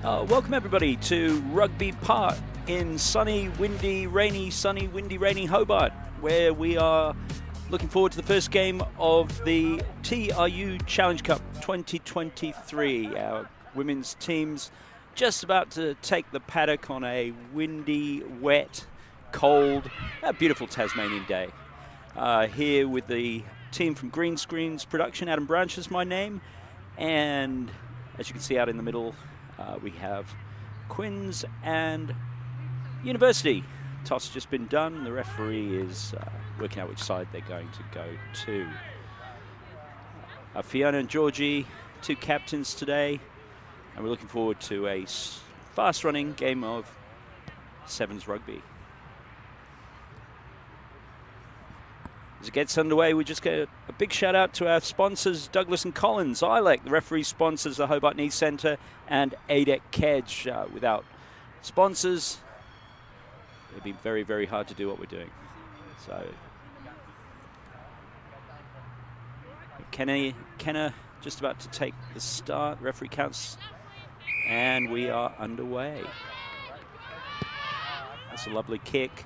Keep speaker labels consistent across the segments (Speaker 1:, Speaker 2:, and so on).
Speaker 1: Welcome everybody to Rugby Park in sunny, windy, rainy Hobart, where we are looking forward to the first game of the TRU Challenge Cup 2023. Our women's team's just about to take the paddock on a windy, wet, cold, beautiful Tasmanian day. Here with the team from Green Screens Production. Adam Branch is my name, and as you can see out in the middle, we have Quins and University. Toss has just been done. The referee is working out which side they're going to go to. Fiona and Georgie, two captains today, and we're looking forward to a fast-running game of sevens rugby. As it gets underway, we just get a big shout out to our sponsors, Douglas and Collins, ILEC, the referee sponsors, the Hobart Knee Centre, and ADEC Kedge. Without sponsors, it'd be very, very hard to do what we're doing. So, Kenna just about to take the start. Referee counts, and we are underway. That's a lovely kick.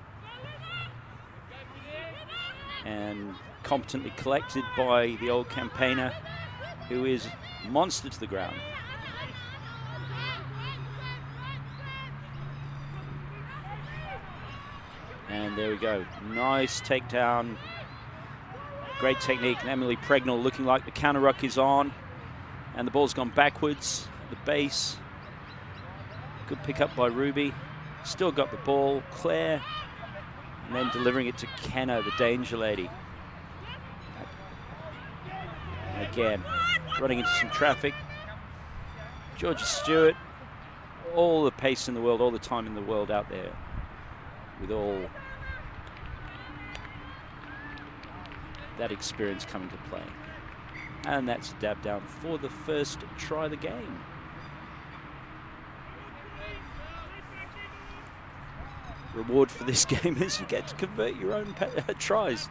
Speaker 1: And competently collected by the old campaigner, who is monster to the ground. And there we go. Nice takedown. Great technique. And Emily Pregnall looking like the counter ruck is on. And the ball's gone backwards at the base. Good pick up by Ruby. Still got the ball. Claire. And then delivering it to Kenna, the danger lady. And again, running into some traffic. Georgia Stewart, all the pace in the world, all the time in the world out there, with all that experience coming to play. And that's a dab down for the first try of the game. Reward for this game is you get to convert your own tries.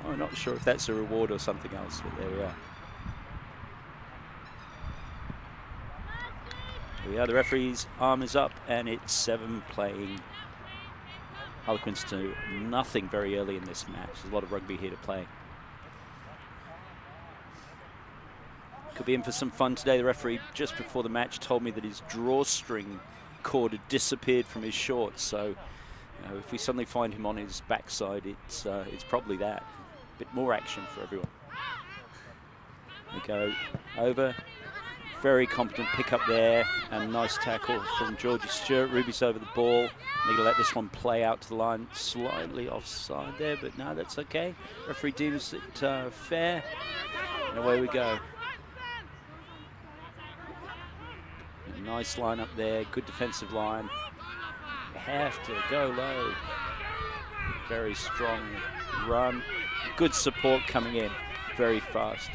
Speaker 1: I'm not sure if that's a reward or something else, but there we are. Here we are, the referee's arm is up, and it's 7 playing Harlequins to nothing very early in this match. There's a lot of rugby here to play. Could be in for some fun today. The referee just before the match told me that his drawstring cord had disappeared from his shorts, so if we suddenly find him on his backside, it's probably that. A bit more action for everyone. We go over. Very competent pick up there, and nice tackle from Georgie Stewart. Ruby's over the ball. Need to let this one play out to the line. Slightly offside there, but no, that's okay. Referee deems it fair, and away we go. A nice line up there. Good defensive line. Have to go low. Very strong run. Good support coming in very fast.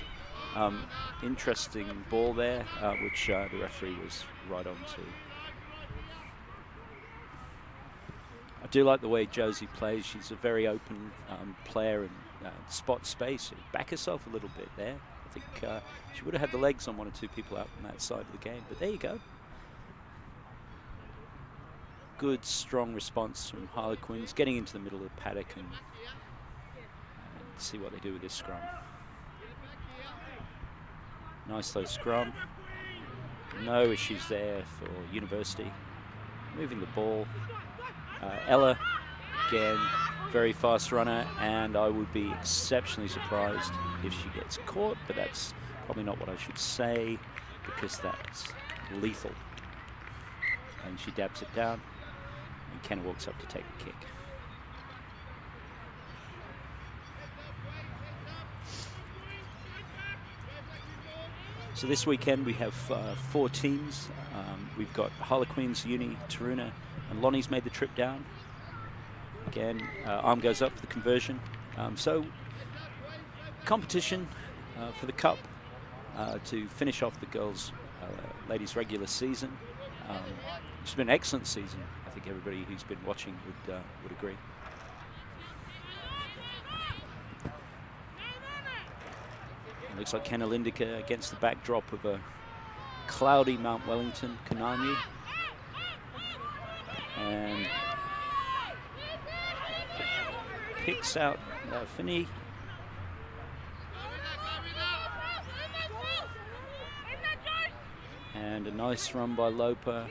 Speaker 1: Interesting ball there, which the referee was right on to. I do like the way Josie plays. She's a very open player and spot space. Back herself a little bit there. I think she would have had the legs on one or two people out on that side of the game, but there you go. Good, strong response from Harlequins, getting into the middle of the paddock and see what they do with this scrum. Nice low scrum. No issues there for University. Moving the ball. Ella, again, very fast runner, and I would be exceptionally surprised if she gets caught, but that's probably not what I should say, because that's lethal. And she dabs it down. And Kenna walks up to take the kick. So this weekend we have 4 teams. We've got Harlequins, Uni, Taroona, and Lonnie's made the trip down. Again, arm goes up for the conversion. So competition for the cup to finish off the girls' ladies' regular season. It's been an excellent season. I think everybody who's been watching would agree. It looks like Kenna Lindica against the backdrop of a cloudy Mount Wellington, Kanani. And picks out Finney. And a nice run by Loper,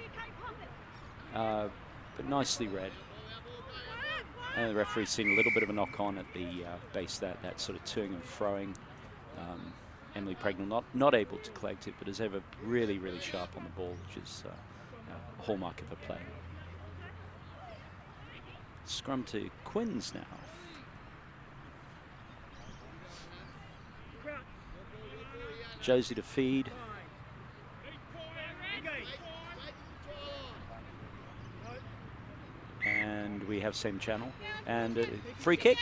Speaker 1: but nicely read. And the referee's seen a little bit of a knock on at the base, that sort of toing and froing. Emily Pregnell not able to collect it, but as ever really, really sharp on the ball, which is a hallmark of her play. Scrum to Quins now. Josie to feed. And we have same channel. And a free kick.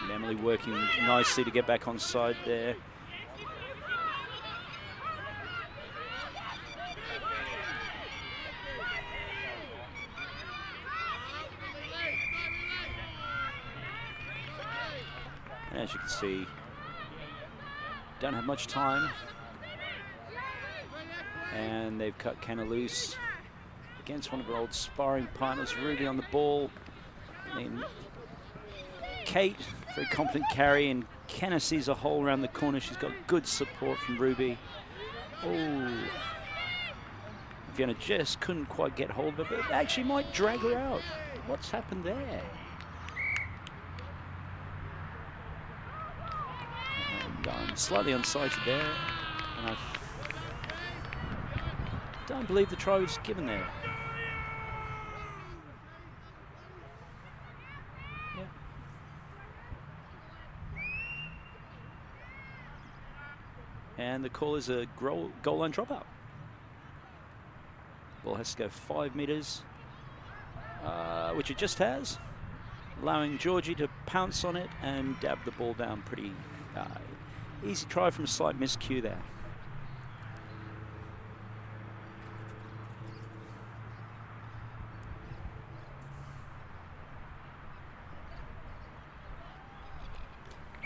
Speaker 1: And Emily working nicely to get back on side there. And as you can see, don't have much time. And they've cut Kenna loose against one of her old sparring partners, Ruby on the ball. And Kate, very confident carry, and Kenna sees a hole around the corner. She's got good support from Ruby. Oh, Fiona just couldn't quite get hold of her, but actually might drag her out. What's happened there? And slightly unsighted there. And I don't believe the try was given there. Yeah. And the call is a goal line dropout. Ball has to go 5 meters, which it just has, allowing Georgie to pounce on it and dab the ball down. Pretty easy try from a slight miscue there.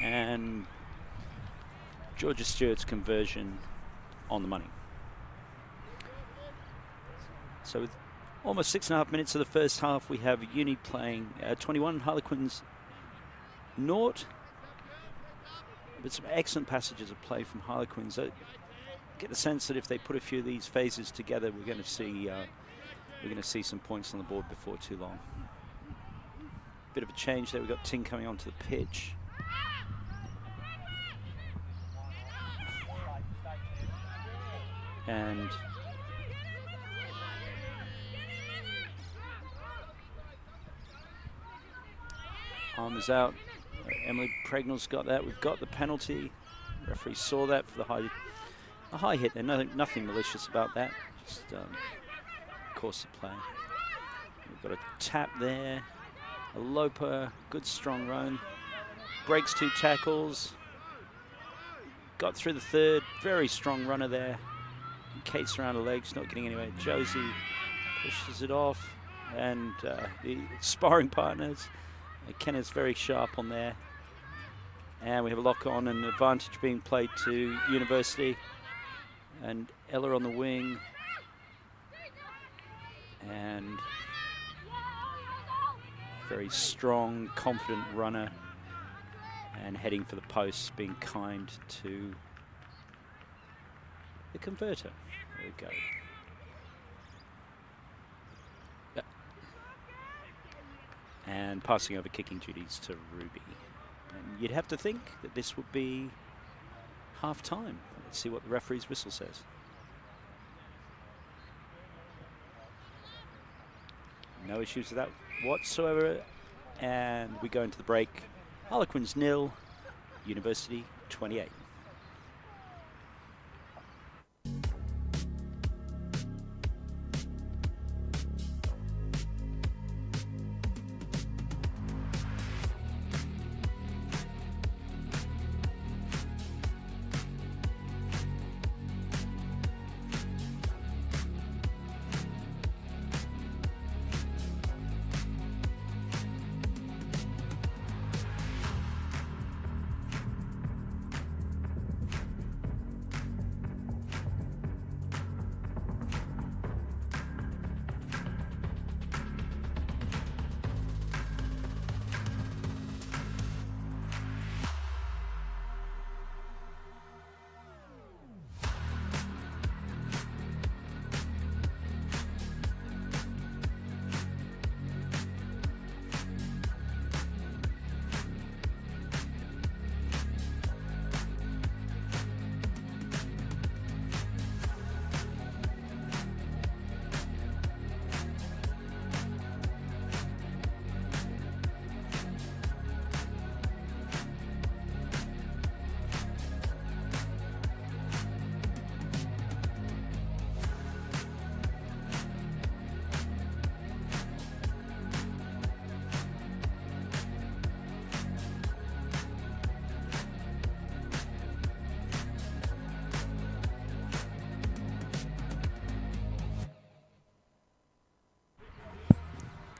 Speaker 1: And Georgia Stewart's conversion on the money. So with almost 6.5 minutes of the first half, we have Uni playing 21, Harlequins 0. But some excellent passages of play from Harlequins. I get the sense that if they put a few of these phases together, we're going to see some points on the board before too long. Bit of a change there. We've got Ting coming onto the pitch. And arm is out. Emily Pregnell's got that. We've got the penalty. The referee saw that for the high hit there. Nothing malicious about that. Just course of play. We've got a tap there. A Loper, good strong run. Breaks 2 tackles. Got through the third. Very strong runner there. Kate's around her legs, not getting anywhere. Josie pushes it off, and the sparring partners. Kenna's very sharp on there. And we have a lock on and advantage being played to University. And Ella on the wing. And very strong, confident runner. And heading for the post, being kind to the converter. There we go. Yep. And passing over kicking duties to Ruby. And you'd have to think that this would be half time. Let's see what the referee's whistle says. No issues with that whatsoever. And we go into the break. Harlequins 0, University 28.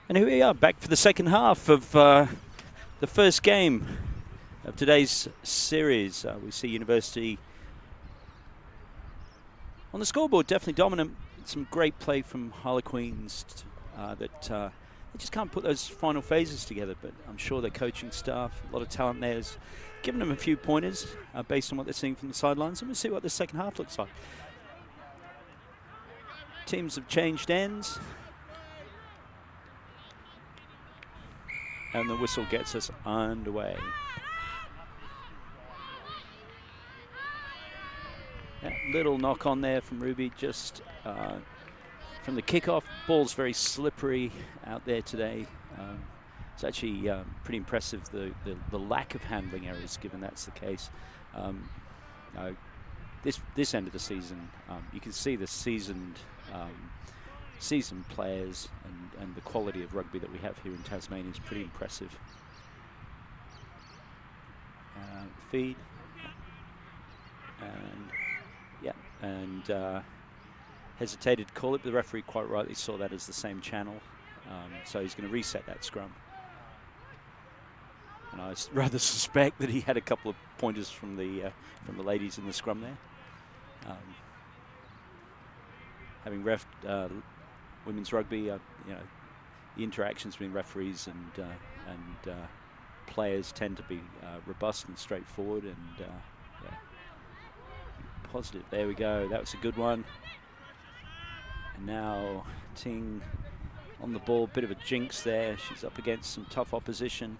Speaker 1: And here we are, back for the second half of the first game of today's series. We see University on the scoreboard, definitely dominant. Some great play from Harlequeens that they just can't put those final phases together, but I'm sure their coaching staff, a lot of talent there, has given them a few pointers based on what they're seeing from the sidelines, and we'll see what the second half looks like. Teams have changed ends. And the whistle gets us underway. That little knock on there from Ruby just from the kickoff. Ball's very slippery out there today. It's actually pretty impressive the lack of handling errors, given that's the case. This end of the season, you can see the seasoned players and the quality of rugby that we have here in Tasmania is pretty impressive. Feed. And hesitated to call it, but the referee quite rightly saw that as the same channel. So he's going to reset that scrum. And I rather suspect that he had a couple of pointers from the ladies in the scrum there. Having refed women's rugby, you know, the interactions between referees and players tend to be robust and straightforward, and yeah, positive. There we go. That was a good one. And now Ting on the ball, bit of a jinx there. She's up against some tough opposition.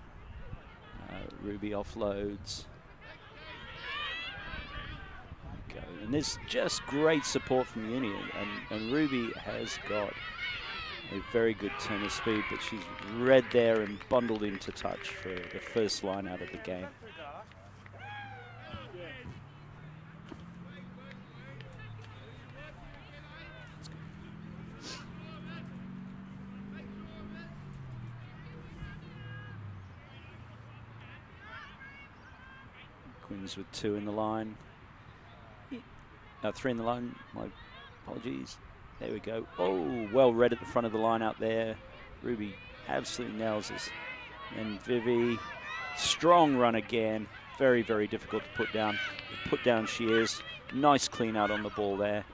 Speaker 1: Ruby offloads. Go. And there's just great support from Uni, and Ruby has got a very good turn of speed, but she's read there and bundled into touch for the first line out of the game. Quins with 2 in the line. 3 in the line, my apologies. There we go. Oh, well read at the front of the line out there. Ruby absolutely nails this. And Vivi, strong run again. Very, very difficult to put down. Put down she is. Nice clean out on the ball there.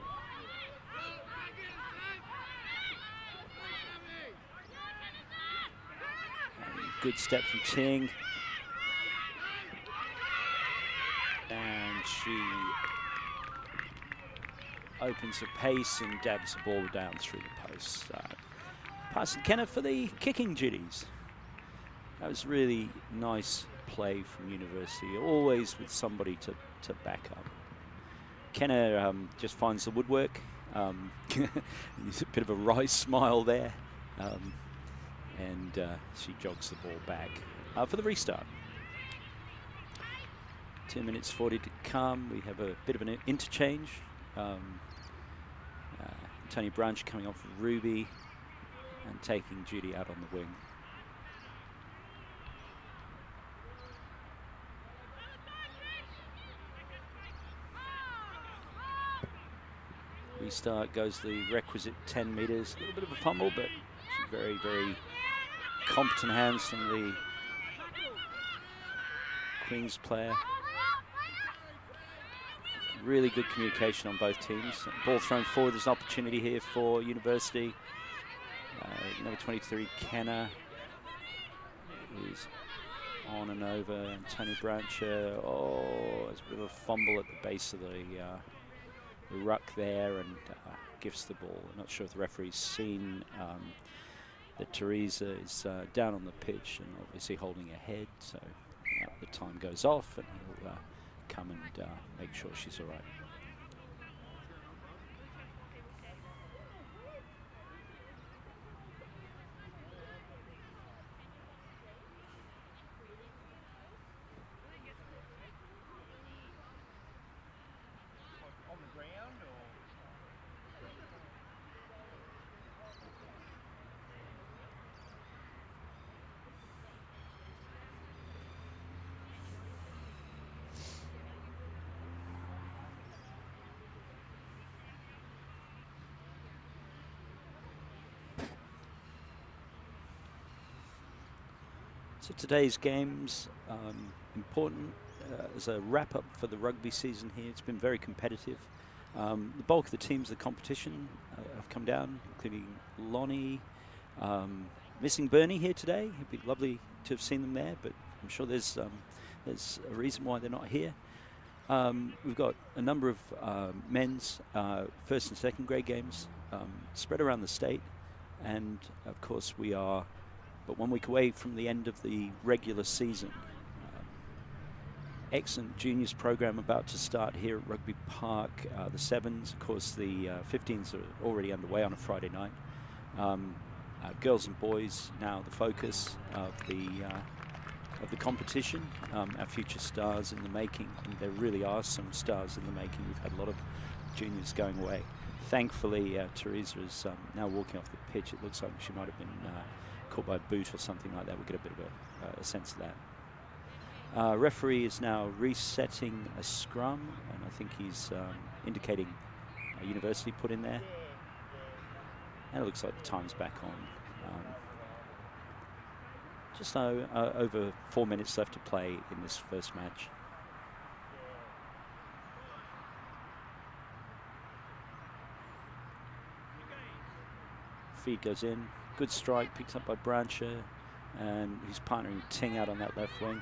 Speaker 1: And good step from Ting. And she opens the pace and dabs the ball down through the posts. Passing Kenna for the kicking duties. That was really nice play from University, always with somebody to back up. Kenna just finds the woodwork. There's a bit of a wry smile there. And she jogs the ball back for the restart. 2 minutes 40 to come. We have a bit of an interchange. Tony Branch coming off of Ruby and taking Judy out on the wing. Restart goes the requisite 10 metres. A little bit of a fumble, but very, very competent hands from the Queens player. Really good communication on both teams. Ball thrown forward. There's an opportunity here for University. Number 23, Kenna, is on and over. And Tony Brancher, there's a bit of a fumble at the base of the ruck there, and gifts the ball. I'm not sure if the referee's seen that Teresa is down on the pitch and obviously holding her head. So the time goes off, and he'll come and make sure she's all right. So today's game's important as a wrap-up for the rugby season here. It's been very competitive. The bulk of the teams of the competition have come down, including Lonnie. Missing Bernie here today. It'd be lovely to have seen them there, but I'm sure there's a reason why they're not here. We've got a number of men's first and second grade games spread around the state, and of course we are but 1 week away from the end of the regular season. Excellent juniors program about to start here at Rugby Park. The sevens, of course, the 15s are already underway on a Friday night. Girls and boys now the focus of the competition. Our future stars in the making, and there really are some stars in the making. We've had a lot of juniors going away. Thankfully, Teresa is now walking off the pitch. It looks like she might have been caught by a boot or something like that. We'll get a bit of a sense of that. Referee is now resetting a scrum, and I think he's indicating a university put in there. And it looks like the time's back on. Just over 4 minutes left to play in this first match. Feed goes in. Good strike, picked up by Brancher, and he's partnering Ting out on that left wing.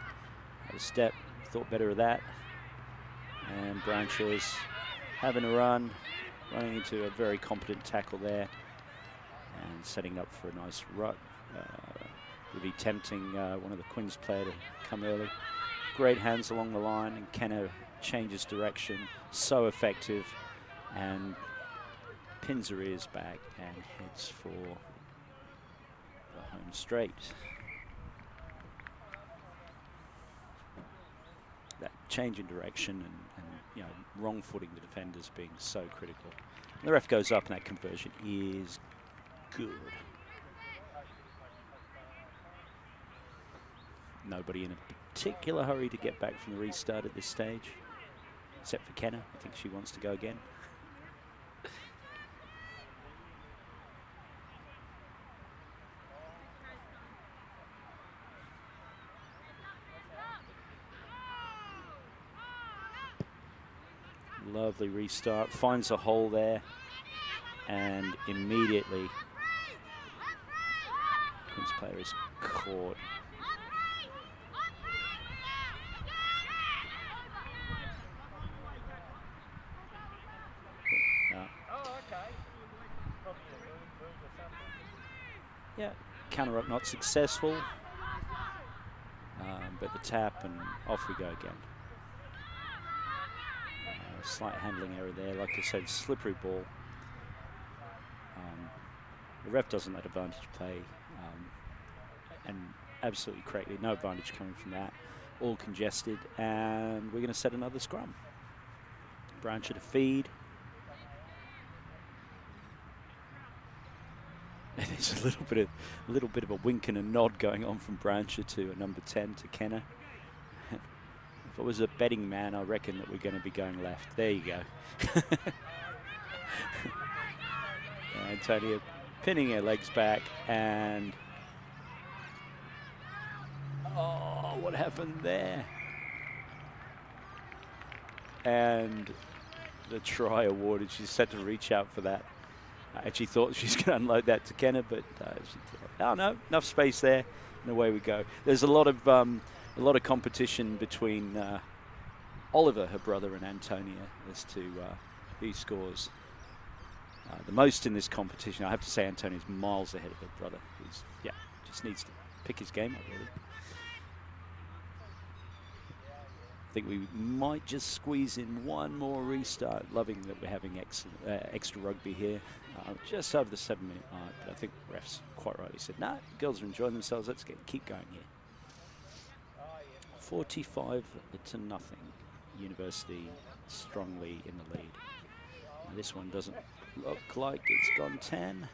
Speaker 1: Had a step, thought better of that. And Brancher's having a run, running into a very competent tackle there, and setting up for a nice rut. Really tempting one of the Quins player to come early. Great hands along the line, and Kenner changes direction, so effective, and pins her ears back and heads for the home straight. That change in direction and wrong footing the defenders being so critical. And the ref goes up, and that conversion is good. Nobody in a particular hurry to get back from the restart at this stage, except for Kenner. I think she wants to go again. Lovely restart, finds a hole there, and immediately Queen's player is caught. Yeah, counter up not successful, but the tap, and off we go again. Slight handling error there, like I said, slippery ball. The ref doesn't let advantage play, and absolutely correctly, no advantage coming from that. All congested, and we're going to set another scrum. Brancher to feed. And there's a little bit of a wink and a nod going on from Brancher to a number 10 to Kenner. If I was a betting man, I reckon that we're going to be going left. There you go. Antonia pinning her legs back, and oh, what happened there? And the try awarded. She's set to reach out for that. I actually thought she's going to unload that to Kenner, but she thought, oh no, enough space there, and away we go. There's a lot of competition between Oliver, her brother, and Antonia as to who scores the most in this competition. I have to say Antonia's miles ahead of her brother. He's, just needs to pick his game up, really. I think we might just squeeze in one more restart. Loving that we're having extra rugby here. Just over the 7-minute mark, but I think the refs quite rightly said, nah, the girls are enjoying themselves, let's keep going here. 45-0. University strongly in the lead. Now this one doesn't look like it's gone 10.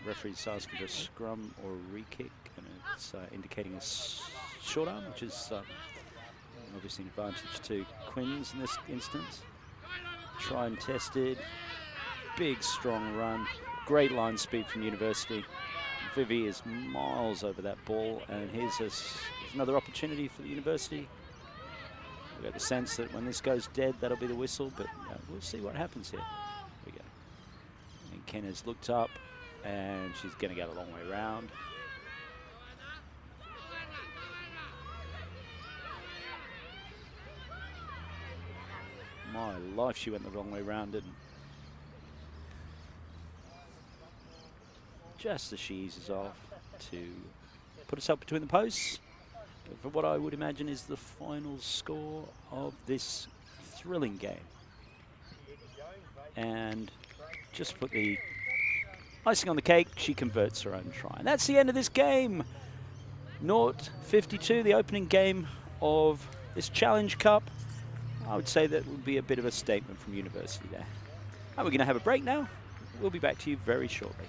Speaker 1: Referee's asking for a scrum or a re-kick, and it's indicating a short arm, which is Obviously an advantage to Quins in this instance. Try and tested. Big, strong run. Great line speed from University. Vivi is miles over that ball, and here's another opportunity for the University. We've got the sense that when this goes dead, that'll be the whistle, but we'll see what happens here. Here we go. And Ken has looked up, and she's going to go the long way round. My life, she went the wrong way round, and just as she eases off to put herself between the posts for what I would imagine is the final score of this thrilling game. And just put the icing on the cake, she converts her own try. And that's the end of this game. 0-52, the opening game of this Challenge Cup. I would say that would be a bit of a statement from University there. And we're going to have a break now. We'll be back to you very shortly.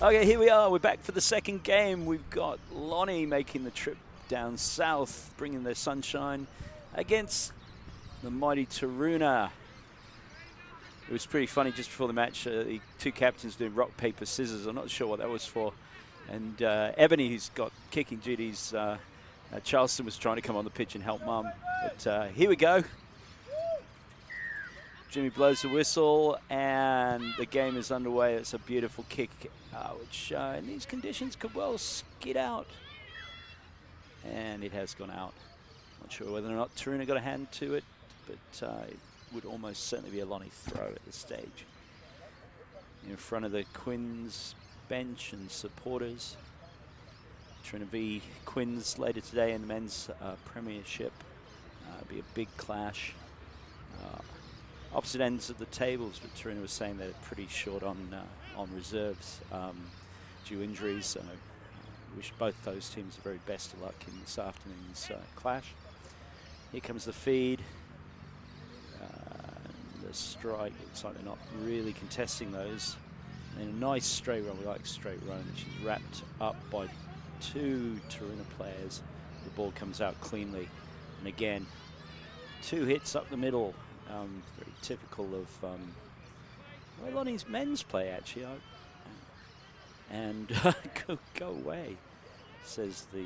Speaker 1: Okay, here we are. We're back for the second game. We've got Lonnie making the trip down south, bringing their sunshine against the mighty Taroona. It was pretty funny just before the match. The two captains doing rock, paper, scissors. I'm not sure what that was for. And Ebony, who's got kicking duties, Charleston was trying to come on the pitch and help Mum. But here we go. Jimmy blows the whistle and the game is underway. It's a beautiful kick, which in these conditions could well skid out. And it has gone out. Not sure whether or not Taroona got a hand to it, but it would almost certainly be a Lonnie throw at this stage. In front of the Quins bench and supporters. Taroona v Quins later today in the men's premiership. Be a big clash. Opposite ends of the tables, but Taroona was saying they're pretty short on reserves due injuries. So wish both those teams the very best of luck in this afternoon's clash. Here comes the feed. The strike, looks like they're not really contesting those. And a nice straight run, we like straight run. She's wrapped up by two Taroona players. The ball comes out cleanly. And again, two hits up the middle. Very typical of Lonnie's men's play, actually. And go away, says the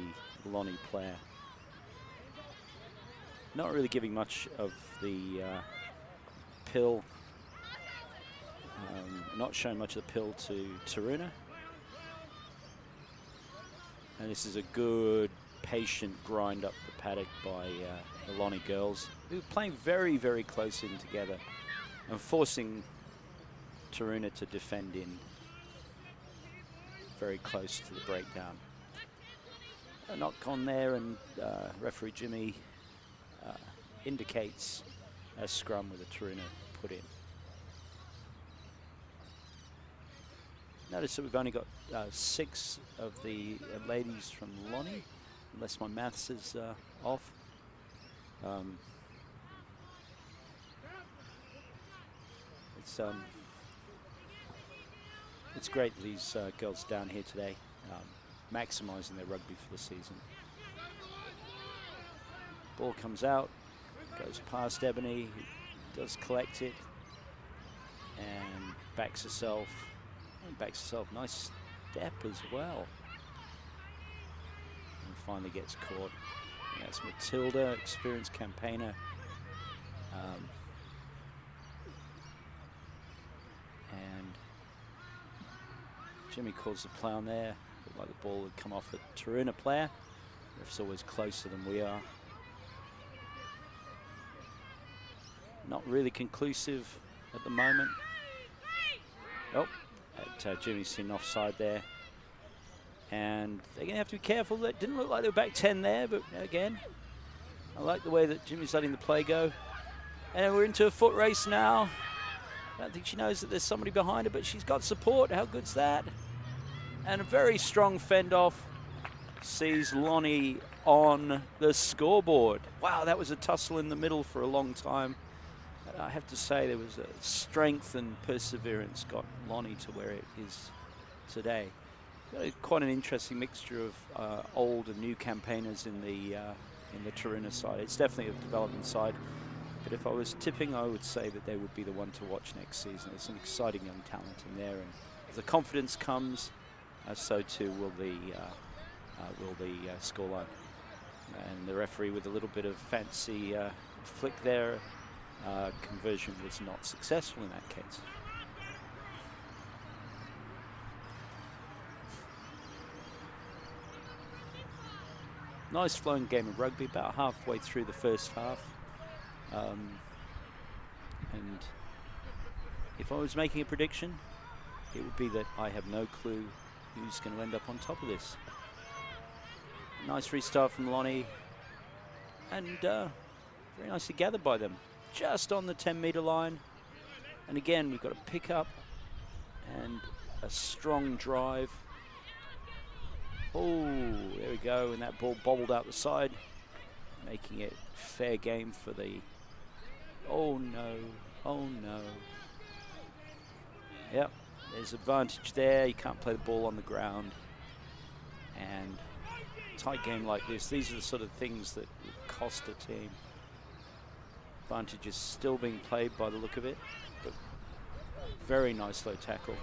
Speaker 1: Lonnie player. Not really giving much of the pill, not showing much of the pill to Taroona. And this is a good, patient grind up the paddock by the Lonnie girls, who are playing very, very close in together and forcing Taroona to defend in very close to the breakdown. A knock on there, and referee Jimmy indicates a scrum with a Taroona put in. Notice that we've only got 6 of the ladies from Lonnie, unless my maths is off. It's great that these girls down here today, maximising their rugby for the season. Ball comes out, goes past Ebony, who does collect it, and backs herself. Nice step as well. And finally gets caught. And that's Matilda, experienced campaigner. And Jimmy calls the play on there. Looked like the ball would come off a Taroona player. Ref's always closer than we are. Not really conclusive at the moment. Oh, Jimmy's seen offside there. And they're going to have to be careful. That didn't look like they were back 10 there, but again, I like the way that Jimmy's letting the play go. And we're into a foot race now. I don't think she knows that there's somebody behind her, but she's got support. How good's that? And a very strong fend off sees Lonnie on the scoreboard. Wow, that was a tussle in the middle for a long time. I have to say there was a strength and perseverance got Lonnie to where it is today. Quite an interesting mixture of old and new campaigners in the Taroona side. It's definitely a development side, but if I was tipping, I would say that they would be the one to watch next season. There's some exciting young talent in there, and if the confidence comes, so too will the scoreline. And the referee with a little bit of fancy flick there. Conversion was not successful in that case. Nice flowing game of rugby, about halfway through the first half. And if I was making a prediction, it would be that I have no clue who's going to end up on top of this. Nice restart from Lonnie, and very nicely gathered by them. Just on the 10-metre line. And again, we've got a pick up and a strong drive. Oh, there we go. And that ball bobbled out the side, making it fair game for the... Oh, no. Oh, no. Yep. There's advantage there. You can't play the ball on the ground. And tight game like this, these are the sort of things that would cost a team. Advantage is still being played by the look of it, but very nice low tackle.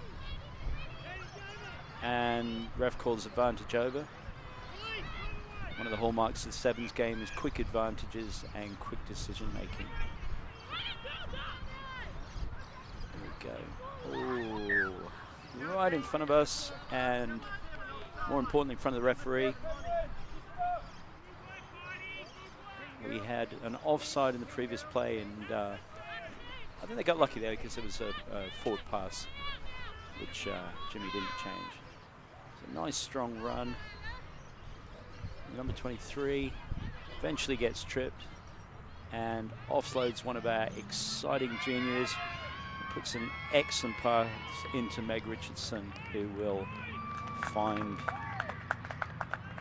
Speaker 1: And ref calls advantage over. One of the hallmarks of the Sevens game is quick advantages and quick decision making. There we go. Ooh, right in front of us, and more importantly, in front of the referee. We had an offside in the previous play, and I think they got lucky there because it was a forward pass, which Jimmy didn't change. It's a nice strong run. Number 23 eventually gets tripped and offloads one of our exciting juniors. Puts an excellent pass into Meg Richardson, who will find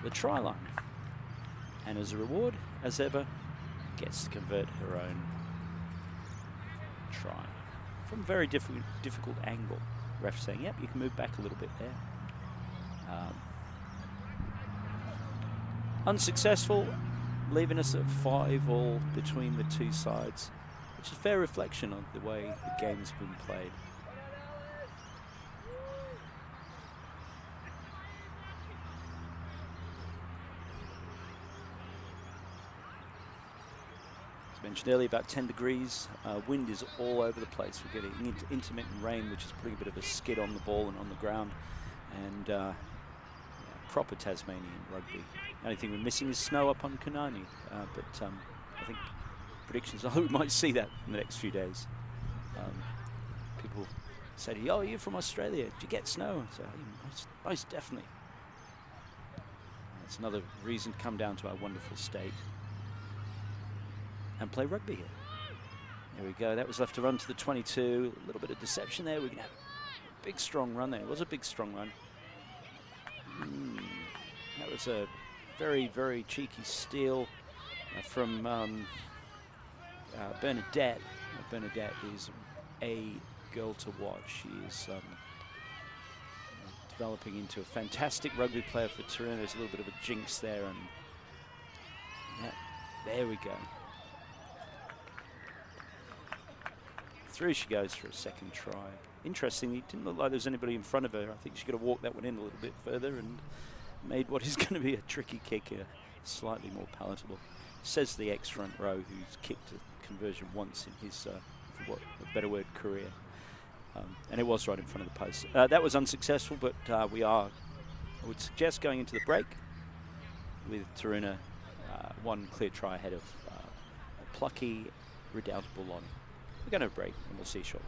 Speaker 1: the try line. And as a reward, as ever, gets to convert her own try from a very difficult angle. Ref saying, yep, you can move back a little bit there. Unsuccessful, leaving us at 5-all between the two sides, which is a fair reflection of the way the game's been played. As mentioned earlier, about 10 degrees. Wind is all over the place. We're getting into intermittent rain, which is putting a bit of a skid on the ball and on the ground. And yeah, proper Tasmanian rugby. The only thing we're missing is snow up on Kanani. But I think predictions are we might see that in the next few days. People say to you, oh, you're from Australia. Did you get snow? So, most definitely. That's another reason to come down to our wonderful state and play rugby here. There we go. That was left to run to the 22. A little bit of deception there. We're going to have a big, strong run there. It was a big, strong run. That was a very, very cheeky steal from Bernadette. Bernadette is a girl to watch. She is developing into a fantastic rugby player for Taroona. There's a little bit of a jinx there, and yeah, there we go. Through she goes for a second try. Interestingly, it didn't look like there was anybody in front of her. I think she could have walked that one in a little bit further and made what is going to be a tricky kick slightly more palatable. Says the ex-front row, who's kicked a conversion once in his, for what a better word, career. And it was right in front of the post. That was unsuccessful, but we are, I would suggest, going into the break with Taroona one clear try ahead of a plucky, redoubtable Lonnie. We're going to break, and we'll see you shortly.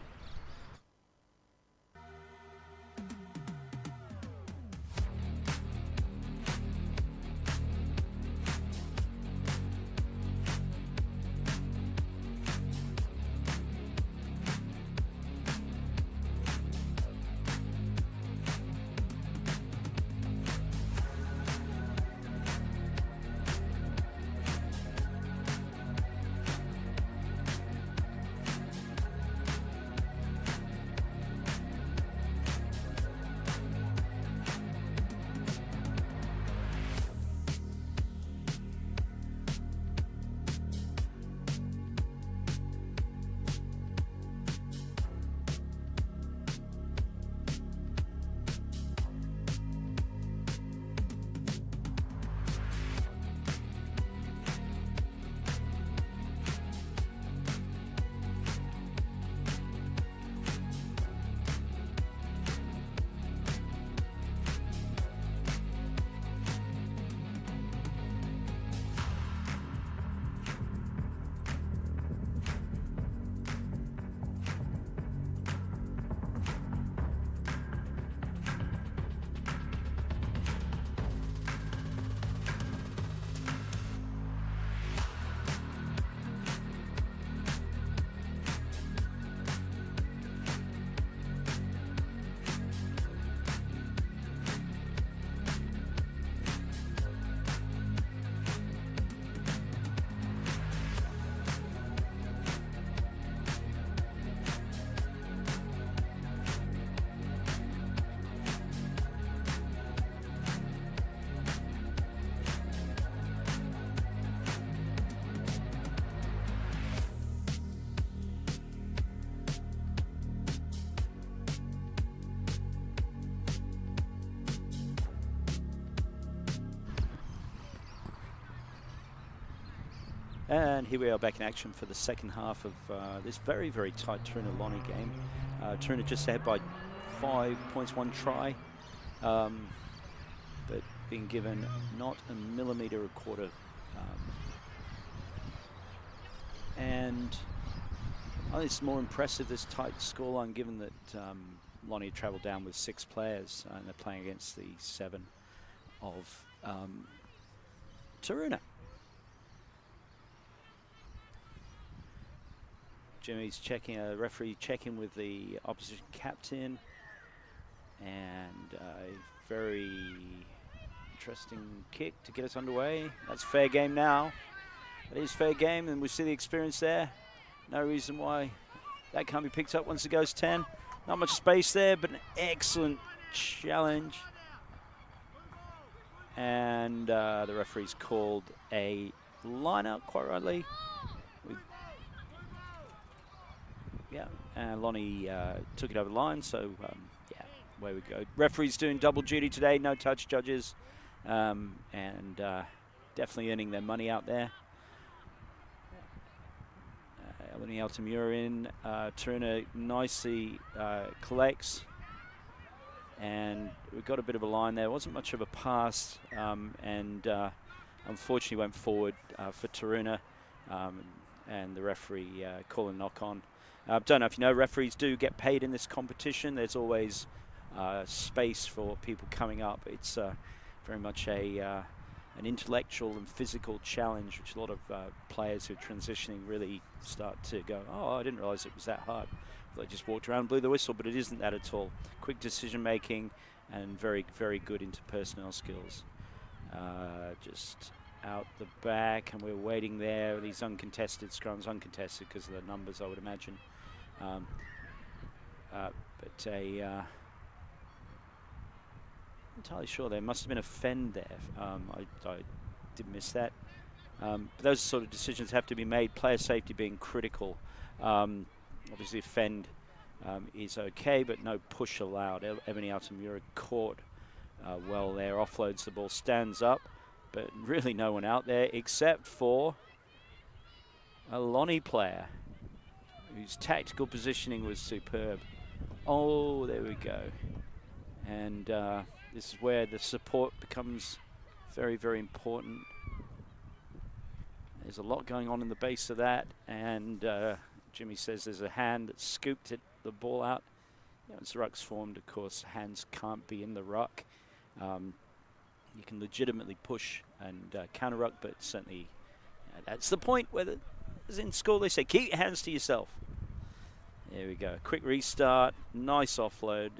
Speaker 1: And here we are back in action for the second half of this very, very tight Taroona Lonnie game. Taroona just ahead by 5 points, 1 try, but being given not a millimetre a quarter. And I think it's more impressive, this tight scoreline, given that Lonnie travelled down with 6 players and they're playing against the 7 of Taroona. Jimmy's checking, a referee checking with the opposition captain, and a very interesting kick to get us underway. That's fair game now. That is fair game, and we see the experience there. No reason why that can't be picked up once it goes 10. Not much space there, but an excellent challenge. And the referee's called a line out, quite rightly. Yeah, and Lonnie took it over the line, so yeah, away we go. Referee's doing double duty today, no touch judges, and definitely earning their money out there. Lonnie Altamura in, Taroona nicely collects, and we've got a bit of a line there. Wasn't much of a pass, and unfortunately went forward for Taroona, and the referee calling knock on. Don't know if you know, referees do get paid in this competition. There's always space for people coming up. It's very much an intellectual and physical challenge, which a lot of players who are transitioning really start to go, oh, I didn't realize it was that hard. They just walked around and blew the whistle, but it isn't that at all. Quick decision making and very, very good interpersonnel skills. Just out the back, and we're waiting there. These uncontested scrums, uncontested because of the numbers, I would imagine. But not entirely sure. There must have been a fend there. I did miss that. But those sort of decisions have to be made. Player safety being critical. Obviously, a fend is okay, but no push allowed. Ebony Altamura caught well there, offloads the ball, stands up, but really no one out there except for a Lonnie player whose tactical positioning was superb. Oh, there we go. And this is where the support becomes very, very important. There's a lot going on in the base of that, and Jimmy says there's a hand that scooped the ball out. Once the ruck's formed, of course, hands can't be in the ruck. You can legitimately push and counter ruck, but certainly that's the point where, as in school, they say, keep your hands to yourself. There we go. Quick restart, nice offload,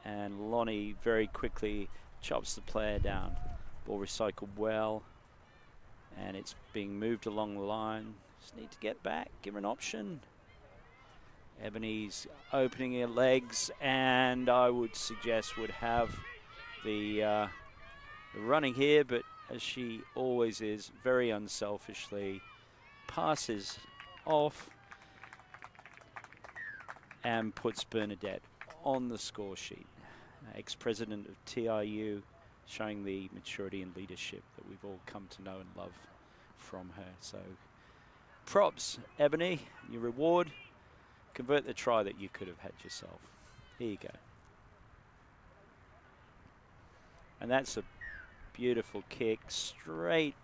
Speaker 1: and Lonnie very quickly chops the player down. Ball recycled well, and it's being moved along the line. Just need to get back, give her an option. Ebony's opening her legs, and I would suggest would have the running here, but as she always is, very unselfishly passes off and puts Bernadette on the score sheet. Ex-president of TRU, showing the maturity and leadership that we've all come to know and love from her. So props, Ebony, your reward. Convert the try that you could have had yourself. Here you go. And that's a beautiful kick straight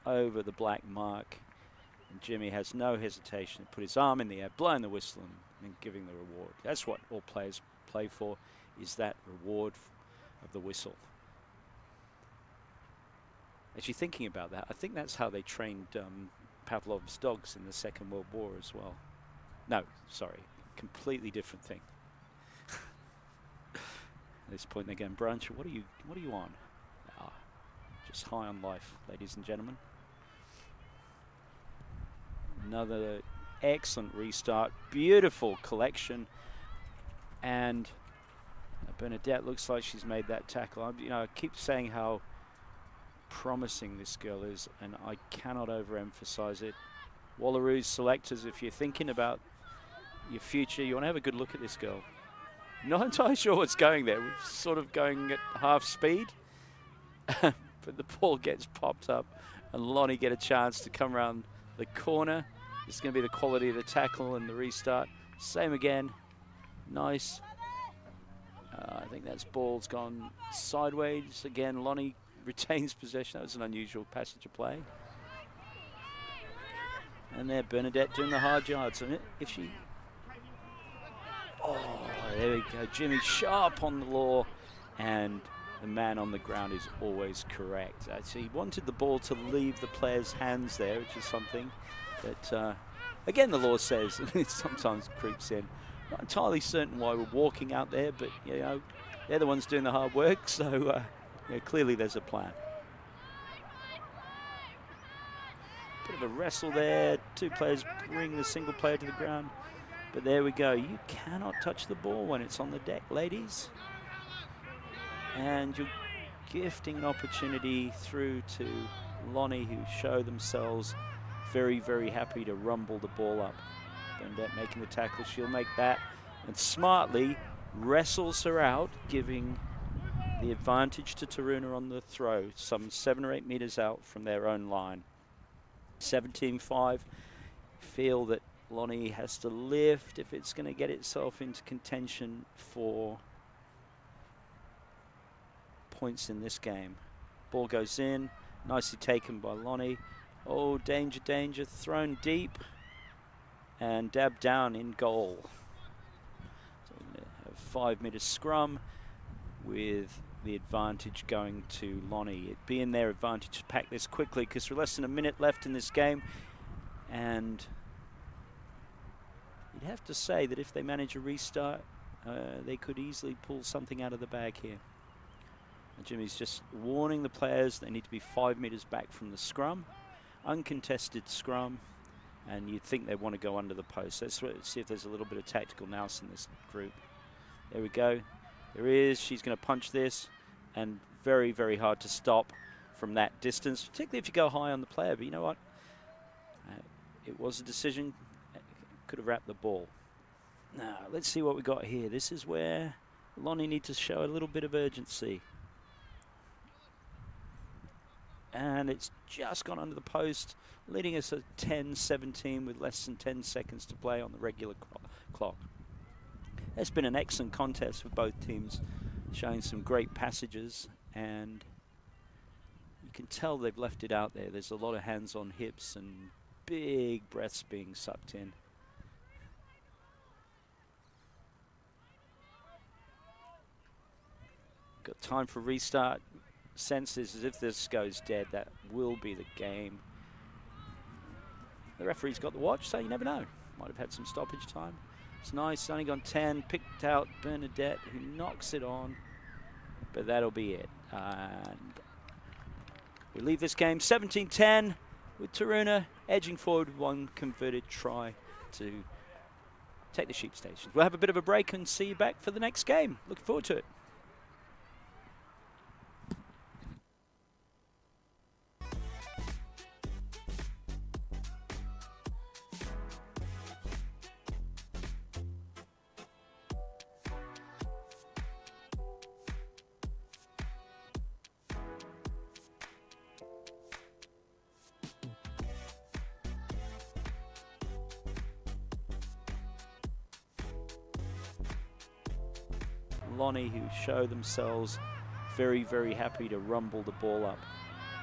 Speaker 1: over the black mark. And Jimmy has no hesitation to put his arm in the air, blowing the whistle and giving the reward. That's what all players play for, is that reward of the whistle. Actually, thinking about that, I think that's how they trained Pavlov's dogs in the Second World War as well. No, sorry, completely different thing. At this point they're going, Branch, what are you on? Just high on life, ladies and gentlemen. Another excellent restart, beautiful collection, and Bernadette looks like she's made that tackle. I keep saying how promising this girl is, and I cannot overemphasize it. Wallaroos selectors, if you're thinking about your future, you want to have a good look at this girl. Not entirely sure what's going there. We're sort of going at half speed, but the ball gets popped up, and Lonnie get a chance to come around the corner. This is going to be the quality of the tackle and the restart. Same again. Nice. I think that's ball's gone sideways. Again, Lonnie retains possession. That was an unusual passage of play. And there, Bernadette doing the hard yards. And if she... Oh, there we go. Jimmy sharp on the law. And the man on the ground is always correct. So he wanted the ball to leave the player's hands there, which is something that, again, the law says it sometimes creeps in. Not entirely certain why we're walking out there, but, you know, they're the ones doing the hard work, so clearly there's a plan. Bit of a wrestle there. Two players bring the single player to the ground. But there we go. You cannot touch the ball when it's on the deck, ladies. And you're gifting an opportunity through to Lonnie, who show themselves very, very happy to rumble the ball up. Bernadette making the tackle. She'll make that and smartly wrestles her out, giving the advantage to Taroona on the throw, some 7 or 8 meters out from their own line. 17-5. Feel that Lonnie has to lift if it's going to get itself into contention for points in this game. Ball goes in, nicely taken by Lonnie. Oh, danger, danger, thrown deep and dabbed down in goal. So we're going to have 5 meter scrum with the advantage going to Lonnie. It'd be in their advantage to pack this quickly because we're less than a minute left in this game, and you'd have to say that if they manage a restart, they could easily pull something out of the bag here. And Jimmy's just warning the players they need to be 5 meters back from the scrum. Uncontested scrum, and you'd think they want to go under the post. Let's see if there's a little bit of tactical nous in this group. There we go. There is. She's going to punch this, and very, very hard to stop from that distance, particularly if you go high on the player. But you know what? It was a decision. Could have wrapped the ball. Now, let's see what we got here. This is where Lonnie needs to show a little bit of urgency. And it's just gone under the post, leading us at 10-17 with less than 10 seconds to play on the regular clock. It's been an excellent contest for both teams, showing some great passages, and you can tell they've left it out there. There's a lot of hands on hips and big breaths being sucked in. Got time for restart. Senses as if this goes dead, that will be the game. The referee's got the watch, so you never know. Might have had some stoppage time. It's nice, only gone 10, picked out Bernadette, who knocks it on, but that'll be it. And we leave this game 17-10 with Taroona edging forward with 1 converted try to take the sheep stations. We'll have a bit of a break and see you back for the next game. Looking forward to it. Lonnie, who show themselves very, very happy to rumble the ball up.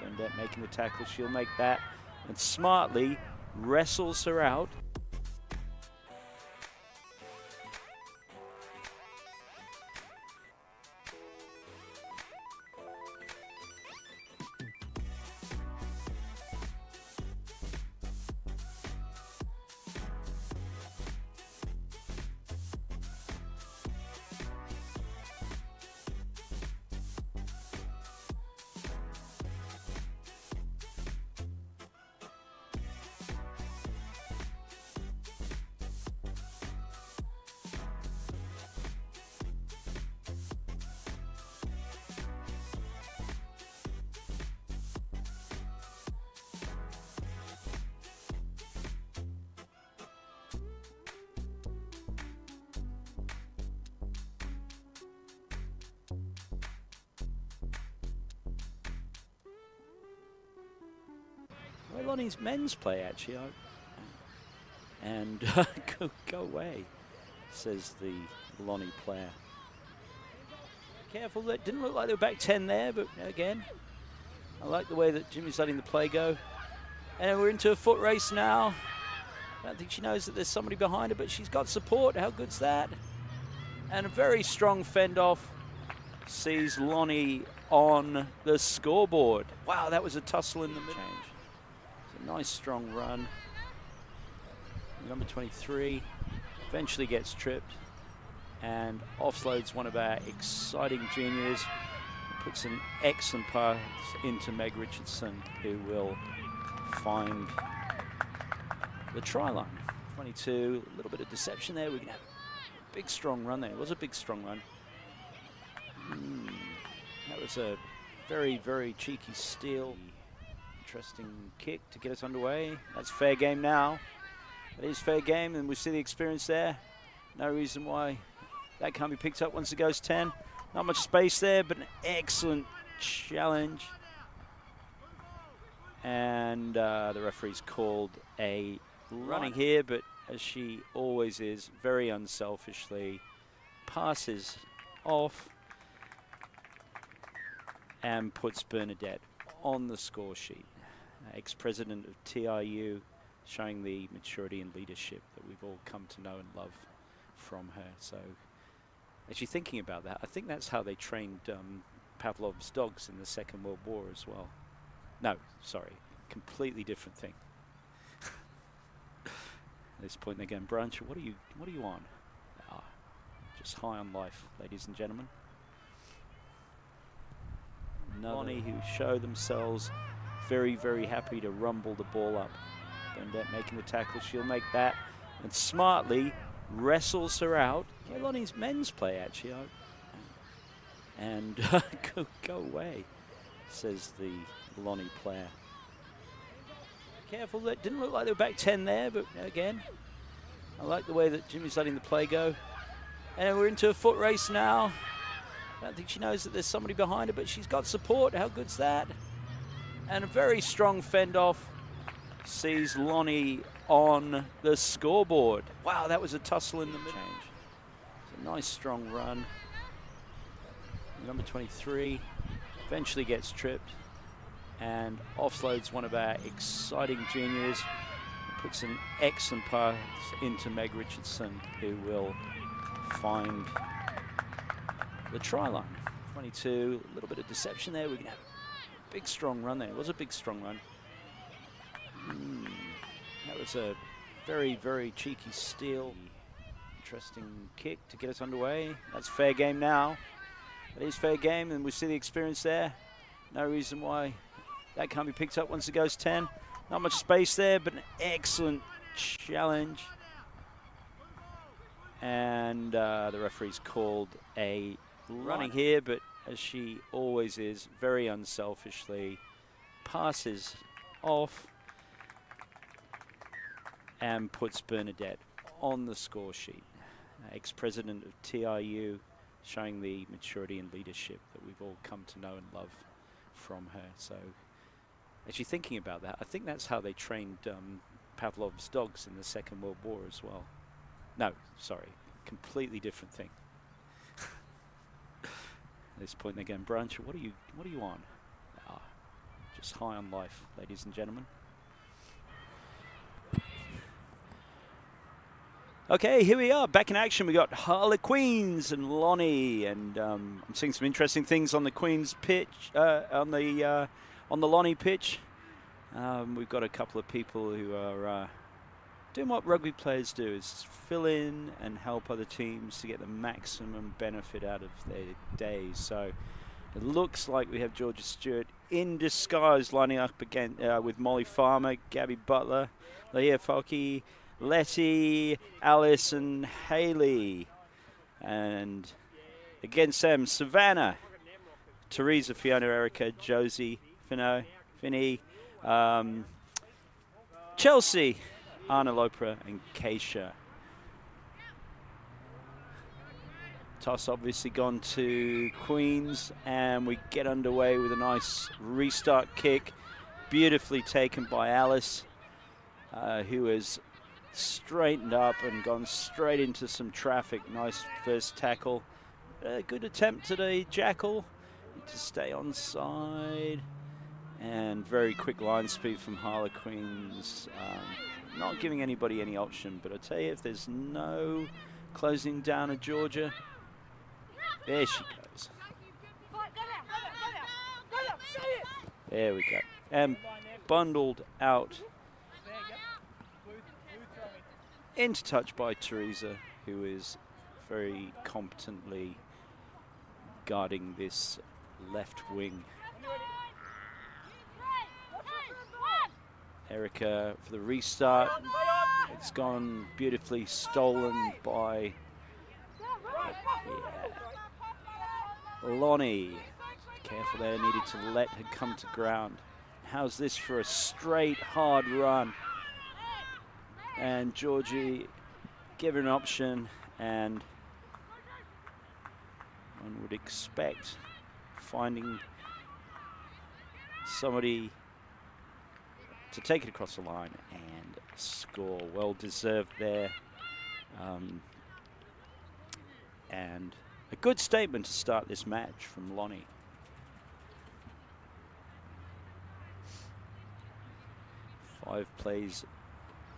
Speaker 1: Bernadette making the tackle, she'll make that and smartly wrestles her out. Well, Lonnie's men's play, actually. And go away, says the Lonnie player. Careful, that didn't look like they were back 10 there, but again, I like the way that Jimmy's letting the play go. And we're into a foot race now. I don't think she knows that there's somebody behind her, but she's got support. How good's that? And a very strong fend off sees Lonnie on the scoreboard. Wow, that was a tussle in the middle. It's a nice strong run. Number 23 eventually gets tripped and offloads one of our exciting juniors. Puts an excellent pass into Meg Richardson, who will find the try line. 22, a little bit of deception there. We can have a big strong run there. It was a big strong run. That was a very, very cheeky steal. Interesting kick to get us underway. That's fair game now. That is fair game, and we see the experience there. No reason why that can't be picked up once it goes 10. Not much space there, but an excellent challenge. And the referee's called a running here, but as she always is, very unselfishly passes off and puts Bernadette on the score sheet. Ex-president of TRU, showing the maturity and leadership that we've all come to know and love from her. So actually thinking about that, I think that's how they trained Pavlov's dogs in the Second World War as well. No, sorry, completely different thing. At this point they're going, Branch, what are you on? Just high on life, ladies and gentlemen. Lonnie, who show themselves very, very happy to rumble the ball up. Bernadette making the tackle, she'll make that, and smartly wrestles her out. Yeah, Lonnie's men's play, actually. And go away, says the Lonnie player. Careful, that didn't look like they were back 10 there, but again, I like the way that Jimmy's letting the play go. And we're into a foot race now. I don't think she knows that there's somebody behind her, but she's got support. How good's that? And a very strong fend off sees Lonnie on the scoreboard. Wow, that was a tussle in the middle. It's a nice strong run. Number 23 eventually gets tripped and offloads one of our exciting juniors. Puts an excellent pass into Meg Richardson, who will find the try line. 22, a little bit of deception there. We can have a big strong run there. It was a big strong run. That was a very, very cheeky steal. Interesting kick to get us underway. That's fair game now. That is fair game, and we see the experience there. No reason why that can't be picked up once it goes 10. Not much space there, but an excellent challenge. And the referee's called a running here, but as she always is, very unselfishly passes off and puts Bernadette on the score sheet. Ex-president of TRU, showing the maturity and leadership that we've all come to know and love from her. So actually thinking about that, I think that's how they trained Pavlov's dogs in the Second World War as well. No, sorry, completely different thing. At this point they're going, Branch, what are you on? Just high on life, ladies and gentlemen. Okay, here we are, back in action. We got Harlequins and Lonnie, and I'm seeing some interesting things on the Queens pitch, on the Lonnie pitch. We've got a couple of people who are doing what rugby players do, is fill in and help other teams to get the maximum benefit out of their days. So it looks like we have Georgia Stewart in disguise lining up again with Molly Farmer, Gabby Butler, Leah Falke, Letty, Alice and Haley. And against them, Savannah, Teresa, Fiona, Erica, Josie, Finny, Chelsea, Anna Lopra and Keisha. Toss obviously gone to Queens, and we get underway with a nice restart kick. beautifully taken by Alice, who has straightened up and gone straight into some traffic. Nice first tackle. Good attempt today, Jackal, to stay on side. And very quick line speed from Harlequins. Not giving anybody any option, but I tell you, if there's no closing down of Georgia, there she goes. There we go. And bundled out into touch by Teresa, who is very competently guarding this left wing. Erica for the restart. It's gone beautifully stolen by Lonnie. Careful there, needed to let her come to ground. How's this for a straight, hard run? And Georgie given an option, and one would expect finding somebody to take it across the line and score. Well deserved there. And a good statement to start this match from Lonnie. Five plays,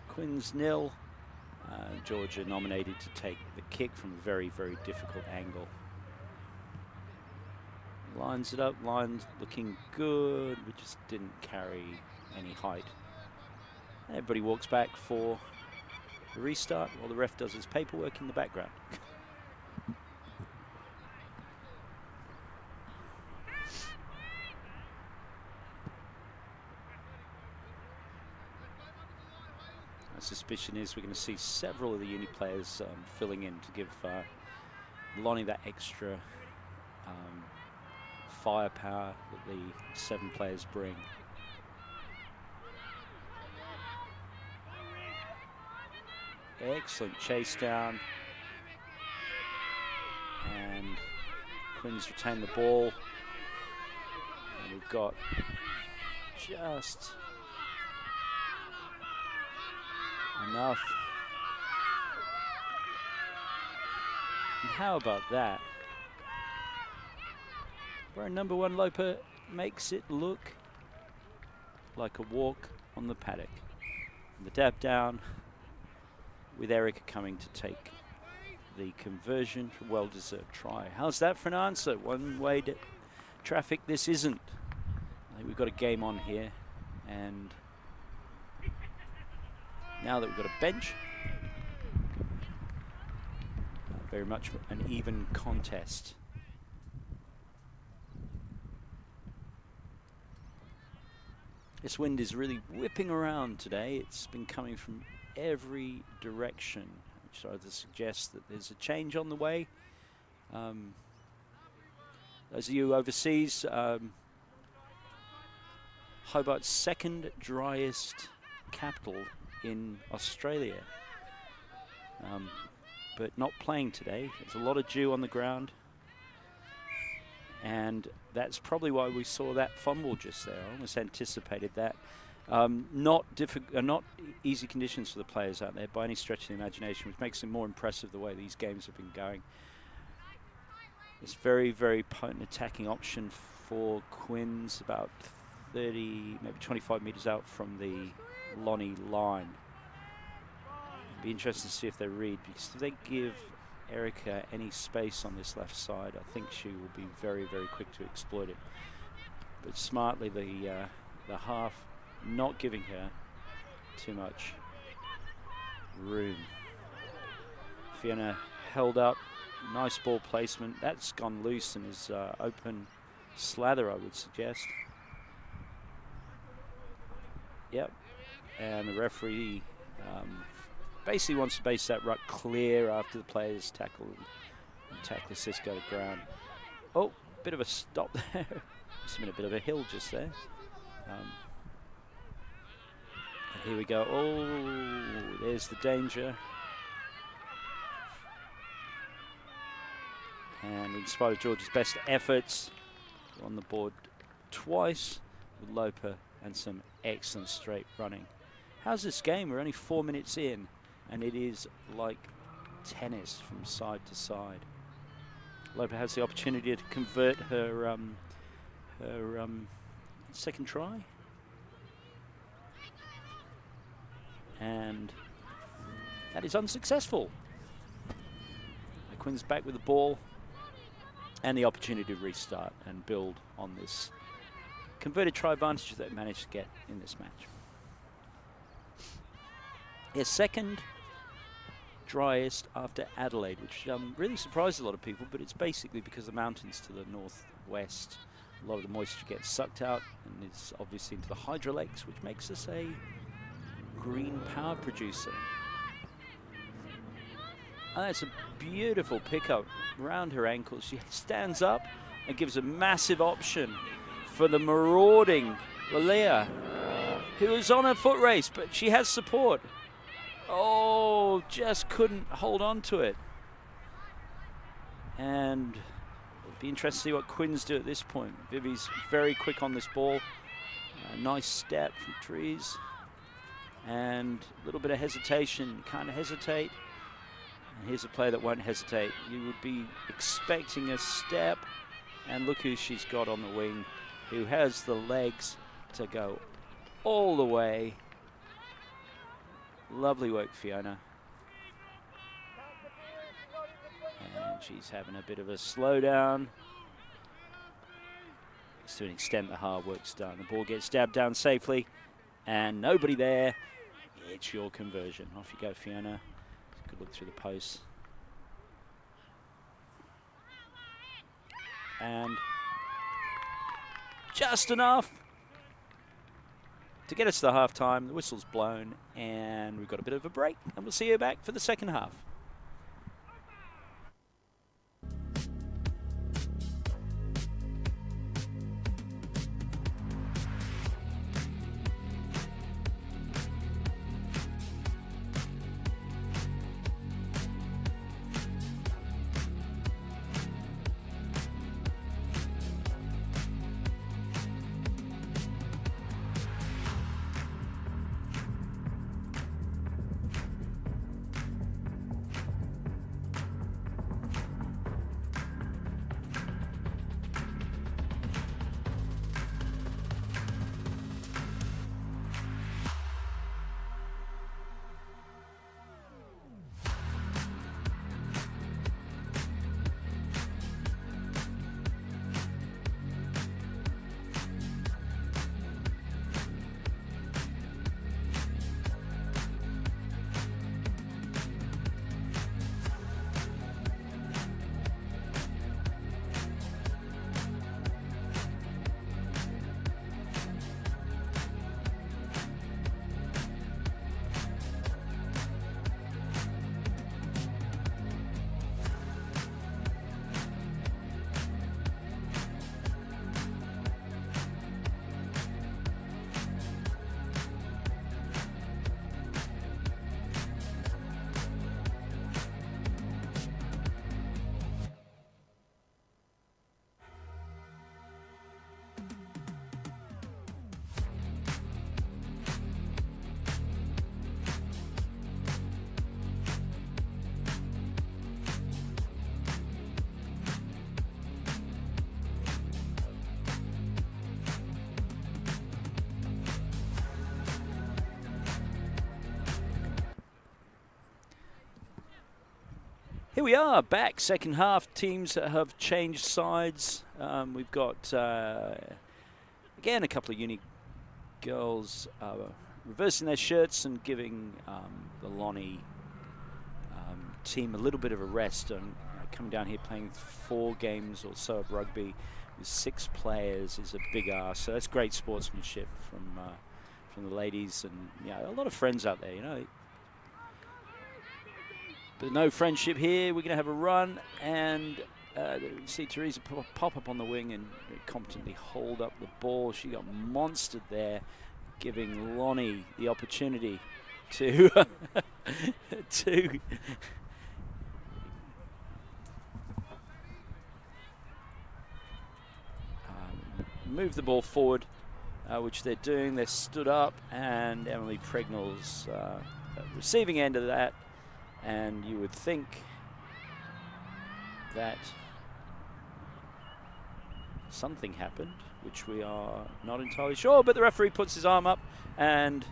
Speaker 1: Quins 0. Georgia nominated to take the kick from a very, very difficult angle. Lines it up, lines looking good. We just didn't carry any height. Everybody walks back for the restart while the ref does his paperwork in the background. My suspicion is we're going to see several of the uni players filling in to give Lonnie that extra firepower that the 7 players bring. Excellent chase down, and Quins retain the ball, and we've got just enough. And how about that? Where a number 1 Loper makes it look like a walk on the paddock. And the dab down, with Erica coming to take the conversion for a well-deserved try. How's that for an answer? One-way traffic this isn't. I think we've got a game on here, and now that we've got a bench, very much an even contest. This wind is really whipping around today. It's been coming from every direction, which I would suggest that there's a change on the way. Those of you overseas, Hobart's second driest capital in Australia, but not playing today. There's a lot of dew on the ground, and that's probably why we saw that fumble just there. I almost anticipated that. Not easy conditions for the players out there by any stretch of the imagination, which makes it more impressive the way these games have been going. It's very, very potent attacking option for Quins, about 30, maybe 25 metres out from the Lonnie line. It'd be interesting to see if they read, because if they give Erica any space on this left side, I think she will be very, very quick to exploit it. But smartly, the half not giving her too much room. Fiona held up, nice ball placement. That's gone loose and is open slather, I would suggest. Yep, and the referee basically wants to base that ruck clear after the players tackle and tackle Cisco to ground. Oh, bit of a stop there. Must have been a bit of a hill just there. Here we go. Oh, there's the danger. And in spite of George's best efforts, on the board twice, with Loper and some excellent straight running. How's this game? We're only 4 minutes in, and it is like tennis from side to side. Lopa has the opportunity to convert her second try. And that is unsuccessful. The Quins back with the ball and the opportunity to restart and build on this converted try advantage that they managed to get in this match. Their second driest after Adelaide, which really surprised a lot of people, but it's basically because the mountains to the northwest, a lot of the moisture gets sucked out and is obviously into the hydro lakes, which makes us a green power producer. Oh, that's a beautiful pickup around her ankles. She stands up and gives a massive option for the marauding Lalea, who is on a foot race, but she has support. Oh, just couldn't hold on to it. And it'll be interesting to see what Quins do at this point. Vivi's very quick on this ball. Nice step from Trees. And a little bit of hesitation. Can't hesitate. And here's a player that won't hesitate. You would be expecting a step. And look who she's got on the wing, who has the legs to go all the way. Lovely work, Fiona. And she's having a bit of a slowdown. To an extent, the hard work's done. The ball gets dabbed down safely, and nobody there. It's your conversion. Off you go, Fiona. Good look through the posts. And just enough to get us to the half-time. The whistle's blown, and we've got a bit of a break, and we'll see you back for the second half. Here we are, back, second half. Teams have changed sides. We've got, again, a couple of unique girls reversing their shirts and giving the Lonnie team a little bit of a rest. And coming down here playing 4 games or so of rugby with 6 players is a big ask. So that's great sportsmanship from the ladies, and yeah, a lot of friends out there, you know. But no friendship here. We're going to have a run, and you see Teresa pop up on the wing and competently hold up the ball. She got monstered there, giving Lonnie the opportunity to to move the ball forward. which they're doing. They're stood up, and Emily Pregnell's receiving end of that. And you would think that something happened, which we are not entirely sure, but the referee puts his arm up and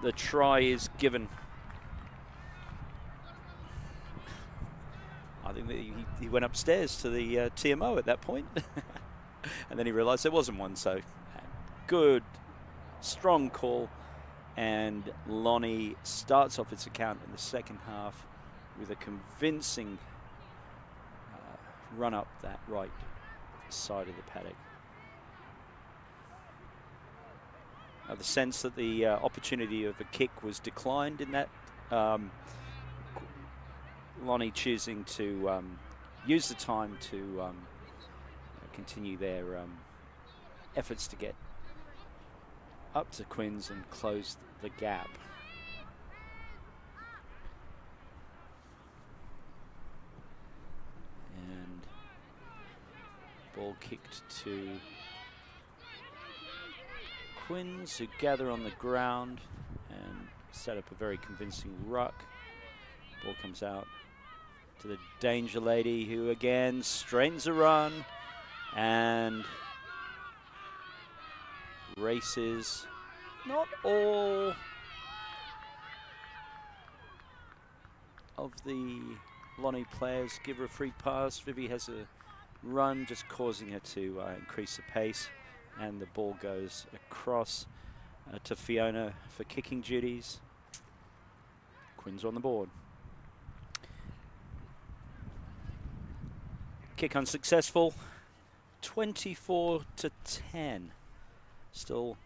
Speaker 1: the try is given. I think that he went upstairs to the TMO at that point and then he realized there wasn't one. So good, strong call, and Lonnie starts off its account in the second half with a convincing run up that right side of the paddock. The sense that the opportunity of a kick was declined in that. Lonnie choosing to use the time to continue their efforts to get up to Quins and close the gap. And ball kicked to Quins, who gather on the ground and set up a very convincing ruck. Ball comes out to the danger lady, who again straightens a run and races. Not all of the Lonnie players give her a free pass. Vivi has a run, just causing her to increase the pace, and the ball goes across to Fiona for kicking duties. Quins on the board. Kick unsuccessful, 24-10. Still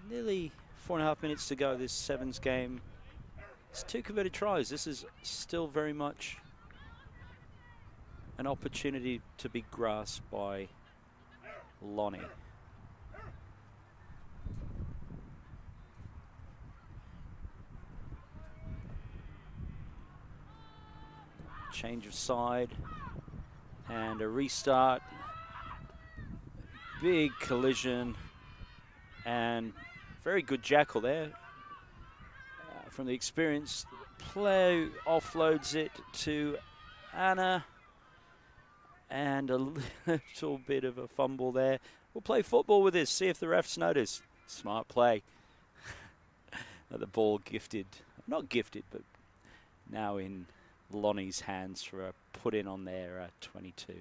Speaker 1: nearly 4.5 minutes to go this sevens game. It's 2 converted tries. This is still very much an opportunity to be grasped by Lonnie. Change of side and a restart. Big collision and very good jackal there from the experienced player. Offloads it to Anna, and a little bit of a fumble there. We'll play football with this, see if the refs notice. Smart play. The ball gifted, not gifted, but now in Lonnie's hands for a put in on their 22.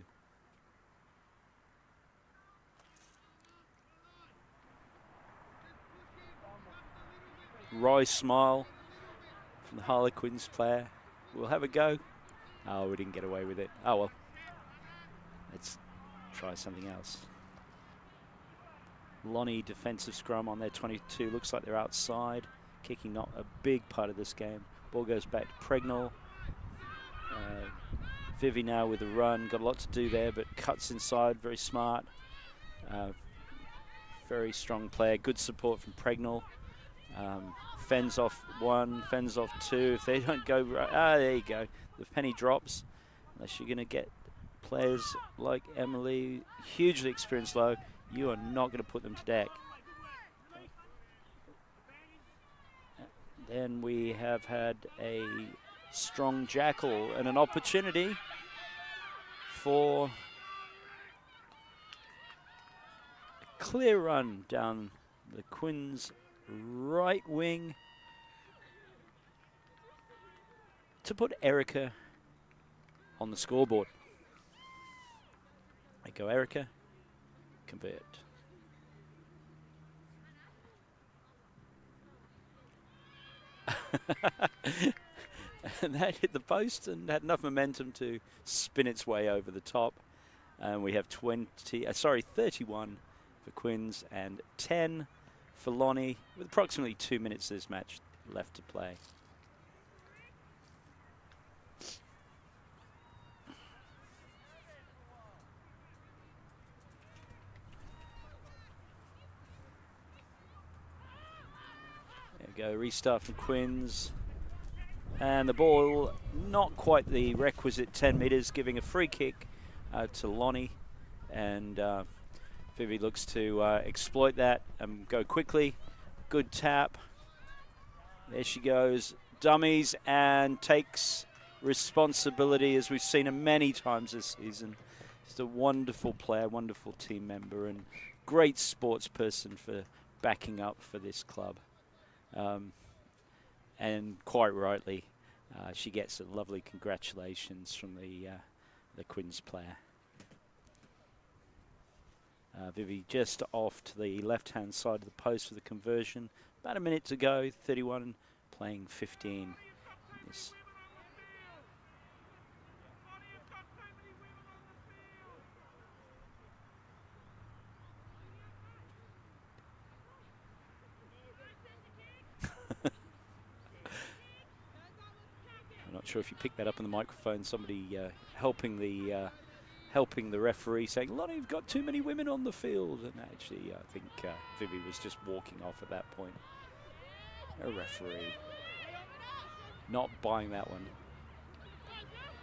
Speaker 1: Wry smile from the Harlequins player. We'll have a go. Oh, we didn't get away with it. Oh well. Let's try something else. Lonnie defensive scrum on their 22. Looks like they're outside. Kicking not a big part of this game. Ball goes back to Pregnell. Vivi now with a run. Got a lot to do there, but cuts inside. Very smart. Very strong player. Good support from Pregnell. Fends off one, fends off two. If they don't go right, there you go. The penny drops. Unless you're going to get players like Emily, hugely experienced low, you are not going to put them to deck. Then we have had a strong jackal and an opportunity for a clear run down the Quins' right wing to put Erica on the scoreboard. There go Erica, convert. And that hit the post and had enough momentum to spin its way over the top. And we have 31 for Quins and 10 for Lonnie, with approximately 2 minutes of this match left to play. There we go, restart from Quins. And the ball, not quite the requisite 10 metres, giving a free kick to Lonnie. And Vivi looks to exploit that and go quickly. Good tap. There she goes. Dummies and takes responsibility, as we've seen her many times this season. Just a wonderful player, wonderful team member, and great sports person for backing up for this club. And quite rightly, she gets a lovely congratulations from the Quins player. Vivi just off to the left-hand side of the post for the conversion. About a minute to go, 31 playing 15. This. I'm not sure if you picked that up on the microphone. Somebody helping the referee, saying, "Lonnie, you've got too many women on the field." And actually, I think Vivi was just walking off at that point. A referee not buying that one.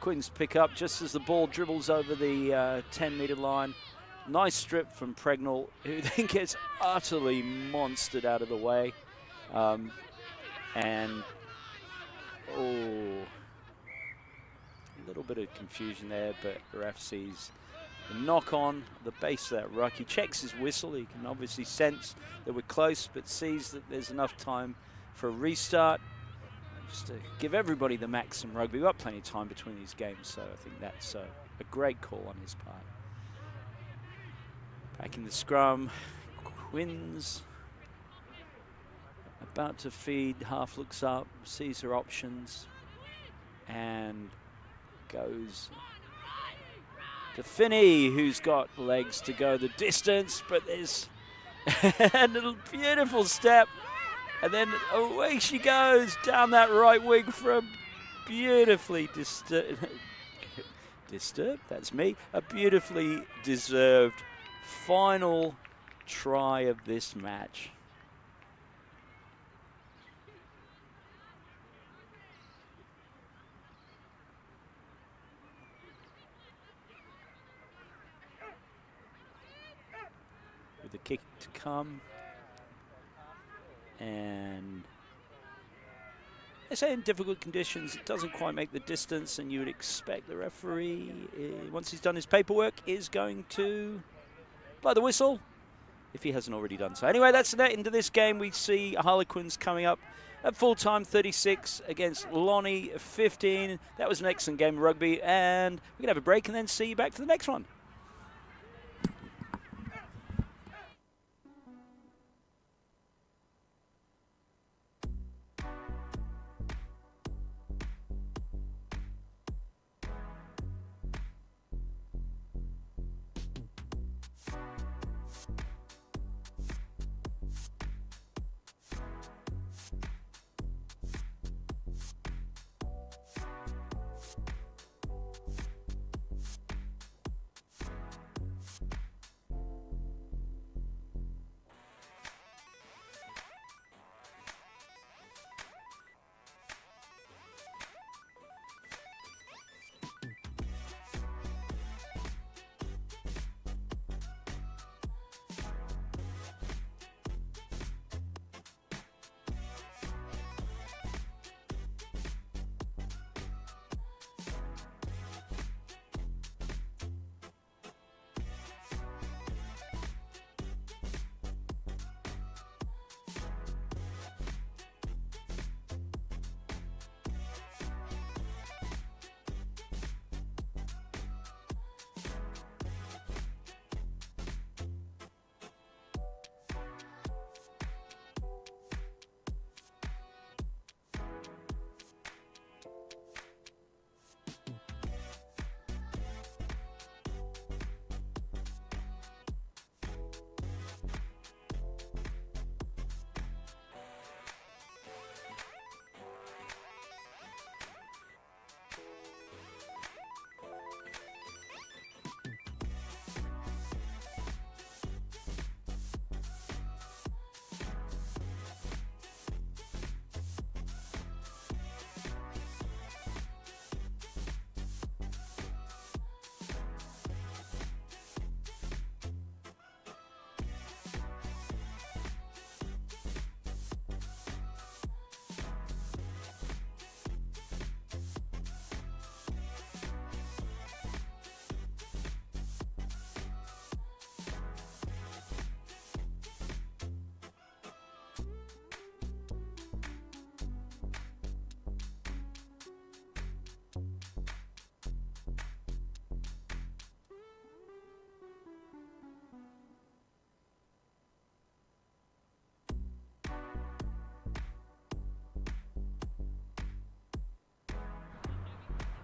Speaker 1: Quins pick up just as the ball dribbles over the 10-metre line. Nice strip from Pregnall, who then gets utterly monstered out of the way. And, a little bit of confusion there, but the ref sees the knock on the base of that ruck. He checks his whistle. He can obviously sense that we're close, but sees that there's enough time for a restart. Just to give everybody the max in rugby. We've got plenty of time between these games, so I think that's a great call on his part. Back in the scrum, Quins about to feed, half looks up, sees her options, and goes to Finney, who's got legs to go the distance, but there's a little beautiful step. And then away she goes down that right wing for a beautifully that's me, a beautifully deserved final try of this match. With the kick to come. And I say in difficult conditions, it doesn't quite make the distance, and you would expect the referee, once he's done his paperwork, is going to blow the whistle, if he hasn't already done so. Anyway, that's the net into this game. We see Harlequins coming up at full-time, 36 against Lonnie, 15. That was an excellent game of rugby, and we're going to have a break and then see you back for the next one.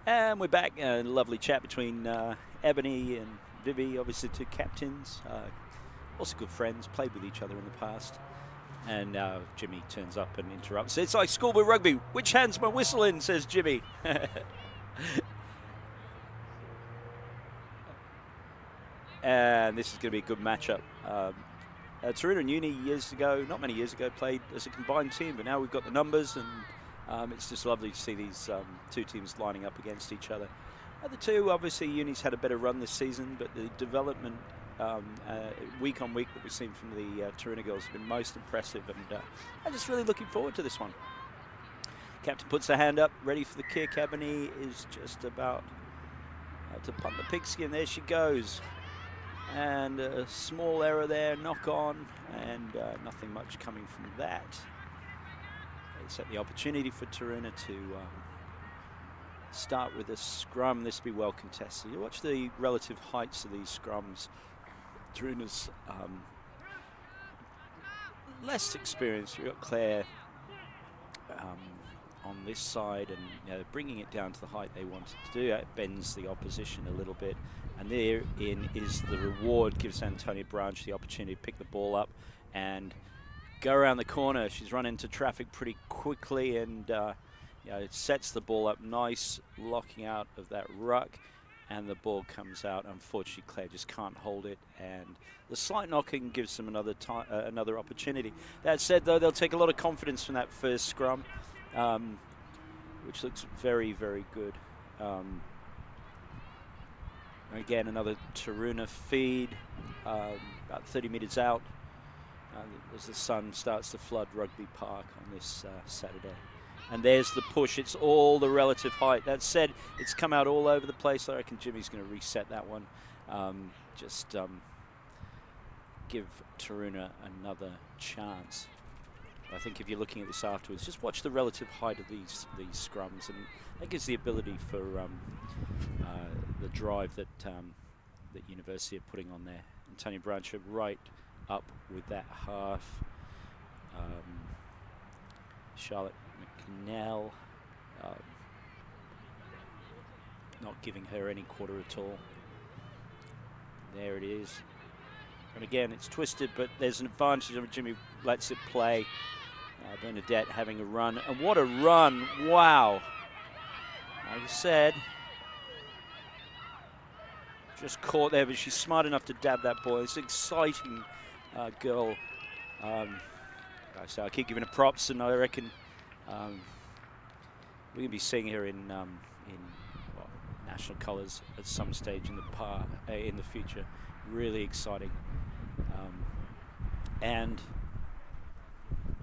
Speaker 1: And we're back. A lovely chat between Ebony and Vivi, obviously two captains. Also good friends, played with each other in the past. And Jimmy turns up and interrupts. It's like schoolboy rugby. Which hand's my whistle in, says Jimmy. And this is going to be a good matchup. Taroona and Uni years ago, not many years ago, played as a combined team, but now we've got the numbers, and it's just lovely to see these two teams lining up against each other. The two, obviously, Uni's had a better run this season, but the development week on week that we've seen from the Taroona girls has been most impressive, and I'm just really looking forward to this one. Captain puts her hand up, ready for the kick. Ebony is just about to punt the pigskin. There she goes. And a small error there, knock on, and nothing much coming from that. They set the opportunity for Taruna to start with a scrum. This will be well contested. You watch the relative heights of these scrums. Taruna's less experienced. We've got Claire on this side, and bringing it down to the height they wanted to do. It bends the opposition a little bit. And therein is the reward, gives Antonia Branch the opportunity to pick the ball up and go around the corner. She's run into traffic pretty quickly, and it sets the ball up nice, locking out of that ruck, and the ball comes out. Unfortunately, Claire just can't hold it, and the slight knocking gives them another opportunity. That said, though, they'll take a lot of confidence from that first scrum, which looks very, very good. Again, another Taroona feed, about 30 metres out, as the sun starts to flood Rugby Park on this Saturday. And there's the push. It's all the relative height. That said, it's come out all over the place. I reckon Jimmy's going to reset that one. Give Taroona another chance. I think if you're looking at this afterwards, just watch the relative height of these scrums, and that gives the ability for the drive that that University are putting on there. And Tony Brancher right up with that half. Charlotte McNell not giving her any quarter at all. There it is. And again, it's twisted, but there's an advantage of Jimmy lets it play. Bernadette having a run, and what a run, wow. Like I said, just caught there, but she's smart enough to dab that ball. It's an exciting girl. So I keep giving her props, and I reckon we're going to be seeing her in national colours at some stage in the future. Really exciting. And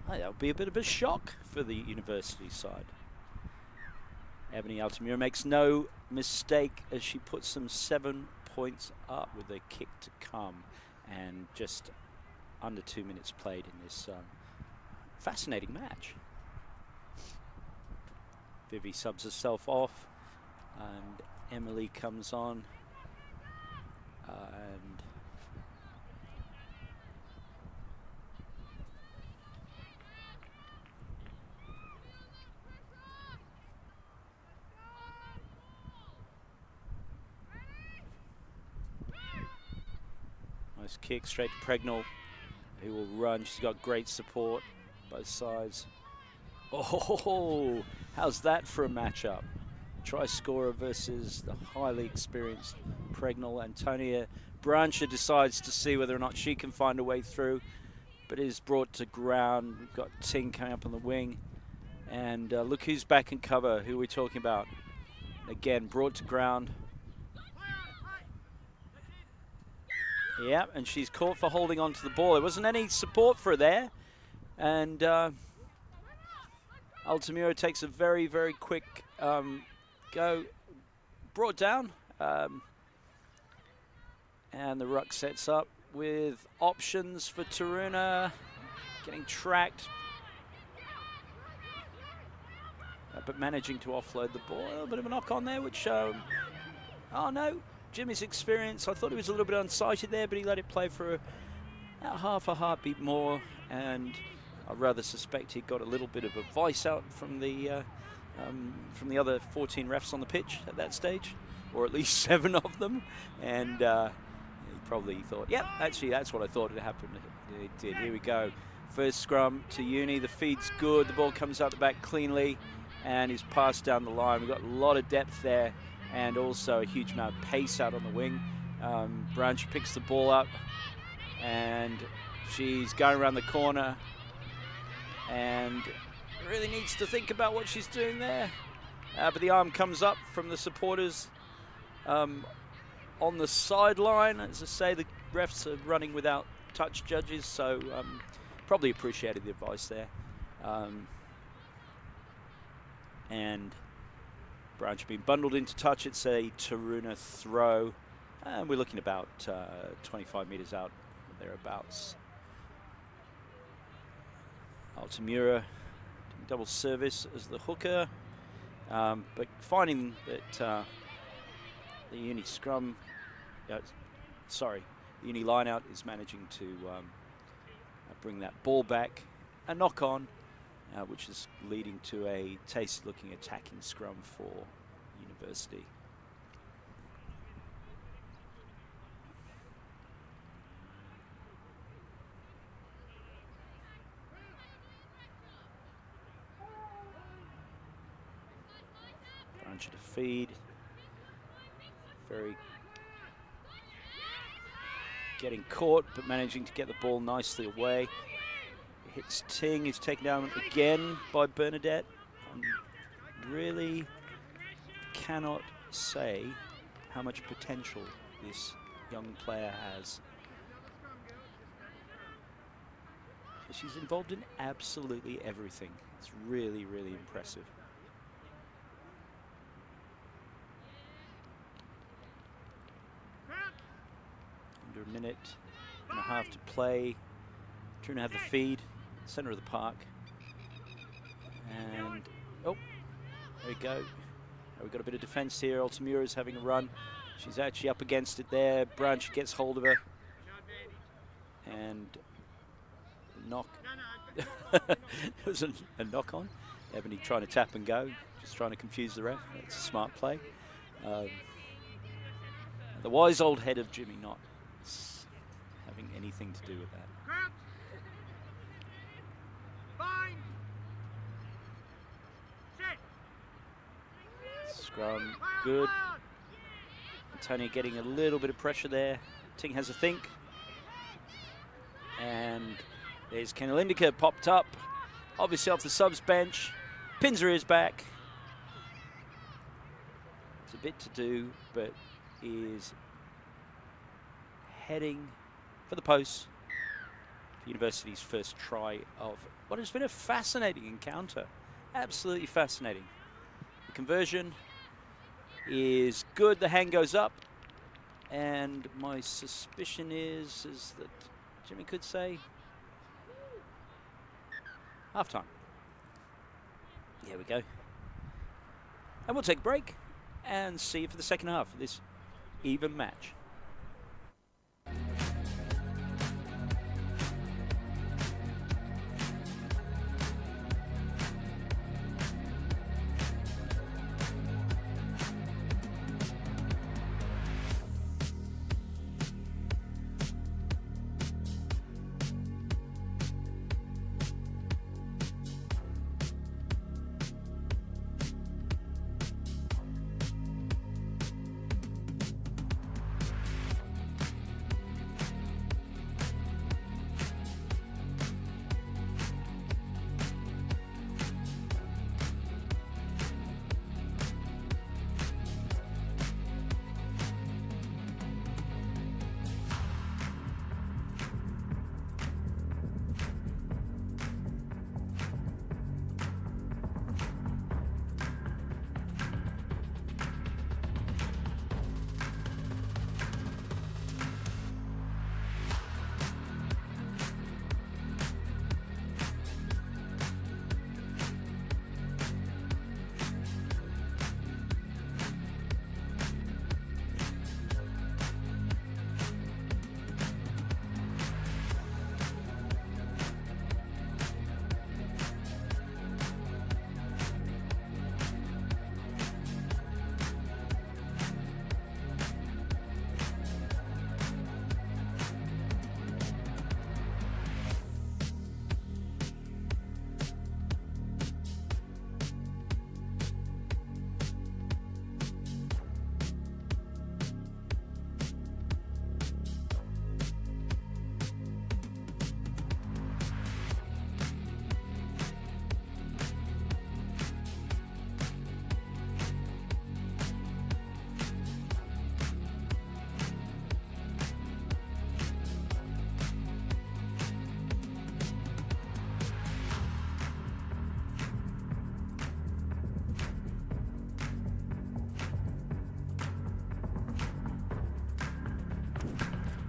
Speaker 1: that'll be a bit of a shock for the University side. Ebony Altamira makes no mistake as she puts them 7 points up with a kick to come, and just under 2 minutes played in this fascinating match. Vivi subs herself off, and Emily comes on, and nice kick straight to Pregnell, who will run. She's got great support both sides. Oh, how's that for a matchup? Try scorer versus the highly experienced Pregnell. Antonia Brancher decides to see whether or not she can find a way through, but is brought to ground. We've got Ting coming up on the wing, and look who's back in cover. Who are we talking about? Again, brought to ground. Yeah, and she's caught for holding on to the ball. There wasn't any support for her there, and Altamira takes a very, very quick go, brought down, and the ruck sets up with options for Taroona, getting tracked, but managing to offload the ball. A little bit of a knock on there, which, oh no, Jimmy's experience. I thought he was a little bit unsighted there, but he let it play for about half a heartbeat more, and I rather suspect he got a little bit of advice out from the from the other 14 refs on the pitch at that stage, or at least 7 of them, and he probably thought, yep, actually that's what I thought had happened. It did. Here we go. First scrum to Uni. The feed's good. The ball comes out the back cleanly and is passed down the line. We've got a lot of depth there and also a huge amount of pace out on the wing. Branch picks the ball up and she's going around the corner and really needs to think about what she's doing there. But the arm comes up from the supporters on the sideline. As I say, the refs are running without touch judges, so probably appreciated the advice there. And Branch being bundled into touch. It's a Taroona throw, and we're looking about 25 metres out, thereabouts. Altamura double service as the hooker, but finding that the Uni scrum, the Uni line out is managing to bring that ball back, a knock on, which is leading to a tasty looking attacking scrum for University. Branch to feed, very getting caught, but managing to get the ball nicely away. Hits Ting, is taken down again by Bernadette. Really cannot say how much potential this young player has. She's involved in absolutely everything. It's really, really impressive. Under a minute and a half to play. Taruna have the feed, center of the park. And, oh, there we go. We've got a bit of defense here. Altamura's having a run. She's actually up against it there. Branch gets hold of her. And knock. It was a knock on. Ebony trying to tap and go, just trying to confuse the ref. That's a smart play. The wise old head of Jimmy not having anything to do with that. Scrum, good. Antonia getting a little bit of pressure there. Ting has a think. And there's Kendall Indica popped up. Obviously off the subs bench. Pins her ears back. It's a bit to do, but is heading for the post for University's first try of what has been a fascinating encounter. Absolutely fascinating. The conversion is good. The hand goes up, and my suspicion is that Jimmy could say half-time. There we go. And we'll take a break and see you for the second half of this even match.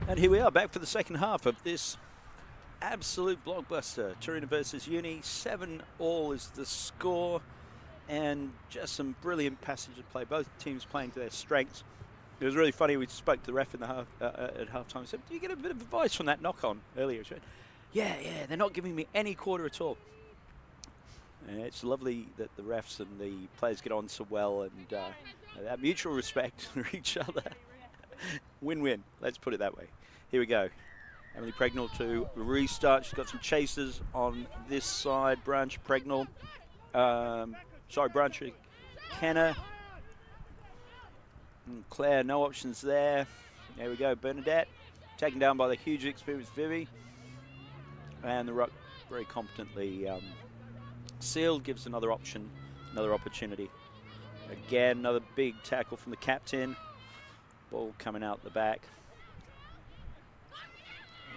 Speaker 1: And here we are back for the second half of this absolute blockbuster. Taroona versus Uni, 7-all is the score, and just some brilliant passage of play. Both teams playing to their strengths. It was really funny. We spoke to the ref in the at halftime. Said, "Do you get a bit of advice from that knock-on earlier?" She went, yeah, they're not giving me any quarter at all. And it's lovely that the refs and the players get on so well, and that mutual respect for each other. Win-win. Let's put it that way. Here we go. Emily Pregnell to restart. She's got some chasers on this side. Branch Pregnell. Branch Kenner. And Claire, no options there. There we go. Bernadette taken down by the huge experienced Vivi. And the ruck very competently sealed. Gives another option, another opportunity. Again, another big tackle from the captain. Ball coming out the back.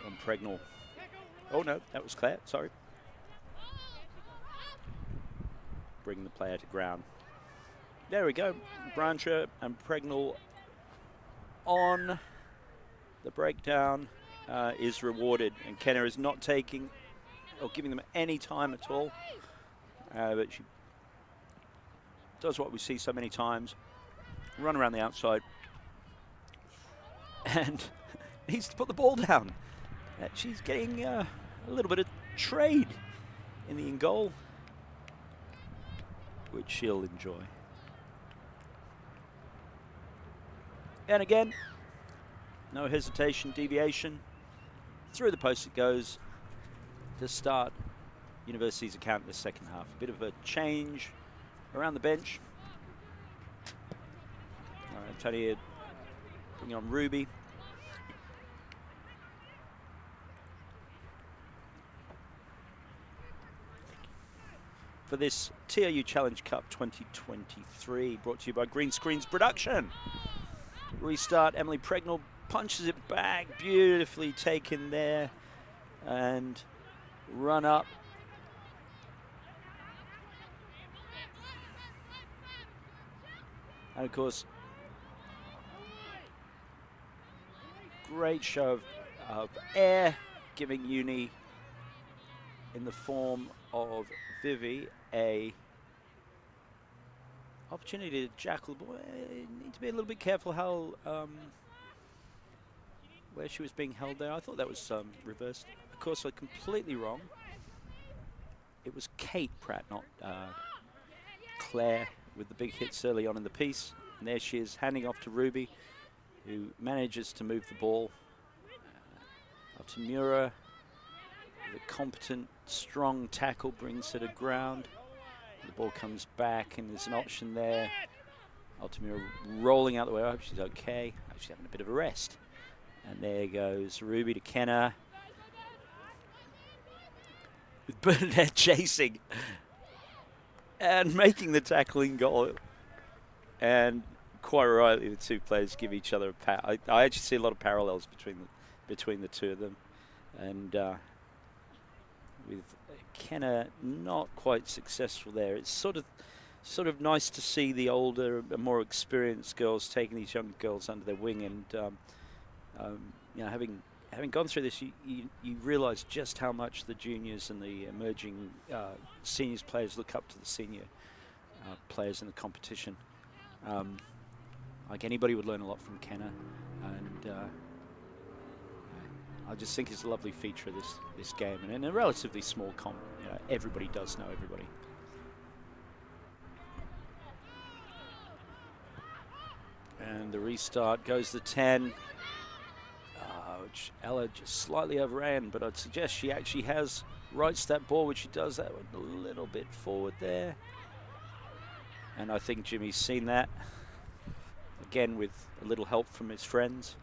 Speaker 1: On Pregnell. Oh no, that was Claire, sorry. Bringing the player to ground. There we go. Brancher and Pregnell on. The breakdown is rewarded, and Kenner is not taking or giving them any time at all. But she does what we see so many times. Run around the outside. And needs to put the ball down. She's getting a little bit of trade in the in goal, which she'll enjoy. And again, no hesitation, deviation. Through the post it goes to start University's account in the second half. A bit of a change around the bench. All right, Tony bringing on Ruby. For this TRU Challenge Cup 2023, brought to you by Green Screens Production. Restart, Emily Pregnell punches it back, beautifully taken there, and run up. And of course, great show of air, giving Uni in the form of Vivi a opportunity to jackal the ball. Need to be a little bit careful how where she was being held there. I thought that was reversed. Of course, I'm completely wrong. It was Kate Pratt, not Claire, with the big hits early on in the piece. And there she is, handing off to Ruby, who manages to move the ball. Up to Mura. The competent, strong tackle brings her to ground. The ball comes back, and there's an option there. Altamira rolling out the way. I hope she's okay. She's having a bit of a rest. And there goes Ruby to Kenner. With Bernadette chasing and making the tackling goal. And quite rightly, the two players give each other a pat. I actually see a lot of parallels between the two of them. And with Kenner not quite successful there. It's sort of nice to see the older, more experienced girls taking these young girls under their wing, and you know, having gone through this, you realise just how much the juniors and the emerging seniors players look up to the senior players in the competition. Like anybody would learn a lot from Kenner, and I just think it's a lovely feature of this game, and in a relatively small comp, you know, everybody does know everybody. And the restart goes to 10, which Ella just slightly overran, but I'd suggest she actually has rights that ball, which she does. That went a little bit forward there, and I think Jimmy's seen that again with a little help from his friends,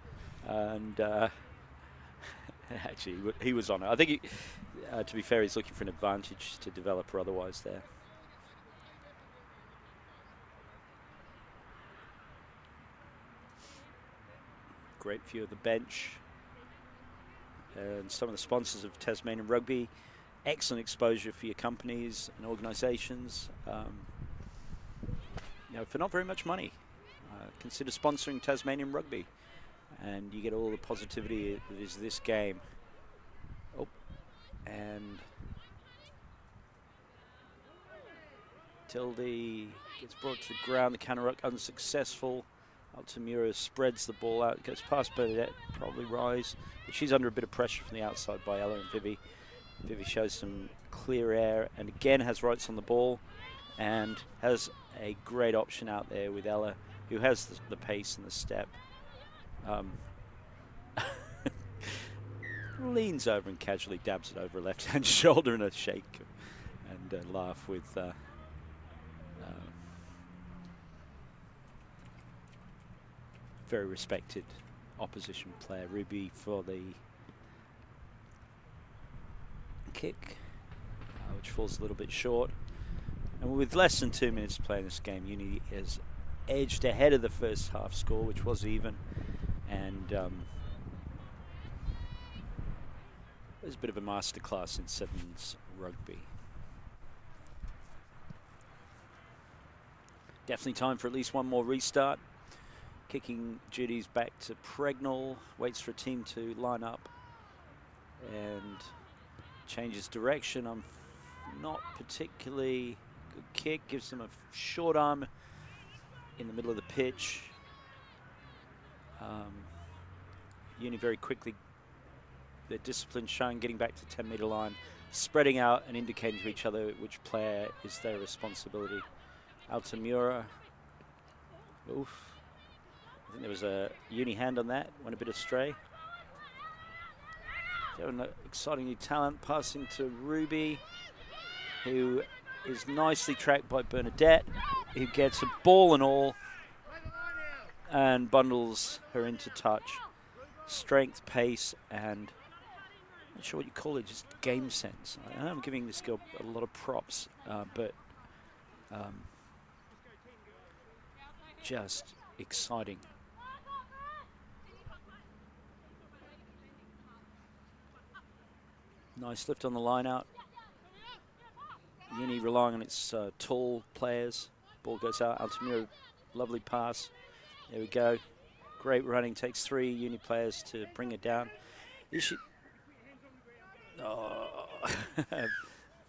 Speaker 1: and actually he was on it. I think to be fair, he's looking for an advantage to develop or otherwise there. Great view of the bench and some of the sponsors of Tasmanian Rugby. Excellent exposure for your companies and organisations. You know, for not very much money, consider sponsoring Tasmanian Rugby. and you get all the positivity that is this game. Oh, and Tildy gets brought to the ground. The counter ruck unsuccessful. Altamira spreads the ball out. Goes past Bernadette, probably Rise. But she's under a bit of pressure from the outside by Ella and Vivi. Vivi shows some clear air and again has rights on the ball and has a great option out there with Ella, who has the pace and the step. Leans over and casually dabs it over her left-hand shoulder in a shake and laugh with very respected opposition player, Ruby, for the kick, which falls a little bit short. And with less than 2 minutes to play in this game, Uni is edged ahead of the first half score, which was even. And there's a bit of a masterclass in sevens rugby. Definitely time for at least one more restart. Kicking duties back to Pregnall, waits for a team to line up and changes direction. I'm not particularly good kick, gives them a short arm in the middle of the pitch. Uni very quickly, their discipline shown, getting back to 10-metre line, spreading out and indicating to each other which player is their responsibility. Altamura, oof. I think there was a Uni hand on that, went a bit astray. An exciting new talent, passing to Ruby, who is nicely tracked by Bernadette, who gets a ball and all and bundles her into touch. Strength, pace, and I'm not sure what you call it, just game sense. I know I'm giving this girl a lot of props, but just exciting. Nice lift on the line out. Uni relying on its tall players. Ball goes out. Altamira, lovely pass. There we go. Great running. Takes 3 Uni players to bring it down.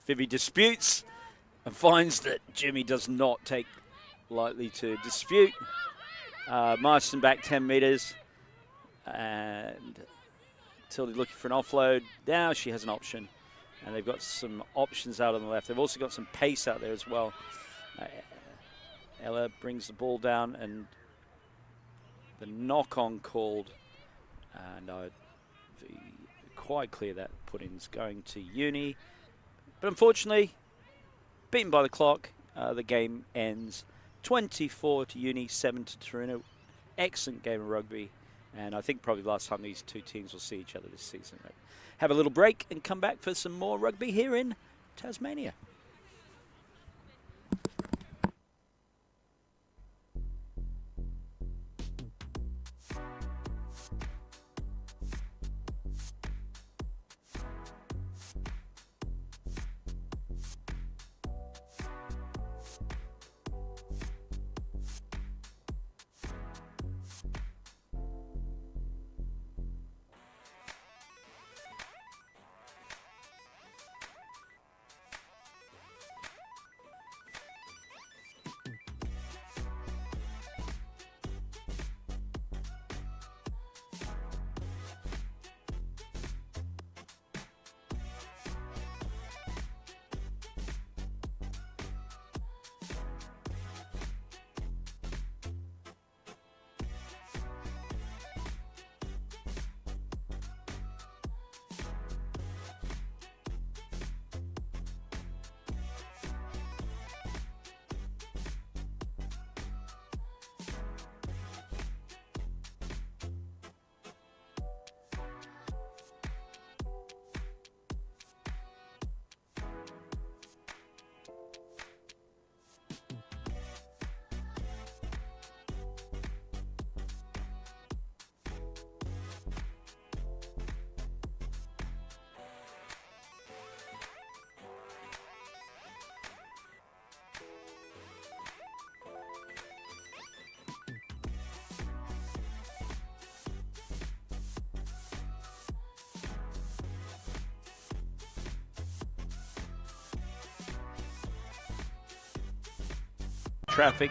Speaker 1: Vivi disputes and finds that Jimmy does not take lightly to dispute. Marston back 10 metres. And Tildy looking for an offload. Now she has an option, and they've got some options out on the left. They've also got some pace out there as well. Ella brings the ball down, and the knock-on called, and quite clear that put-in's going to Uni. But unfortunately, beaten by the clock, the game ends 24 to Uni, 7 to Taroona. Excellent game of rugby. And I think probably the last time these two teams will see each other this season. Have a little break and come back for some more rugby here in Tasmania. traffic.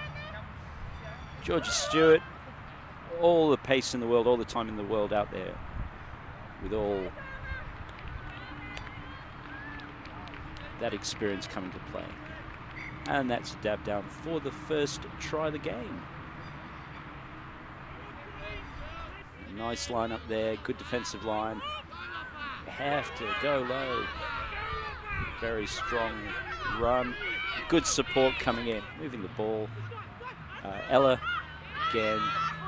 Speaker 1: Georgia Stewart, all the pace in the world, all the time in the world out there with all that experience coming to play. And that's a dab down for the first try of the game. Nice line up there, good defensive line. Have to go low. Very strong run. Good support coming in, moving the ball. Ella, again,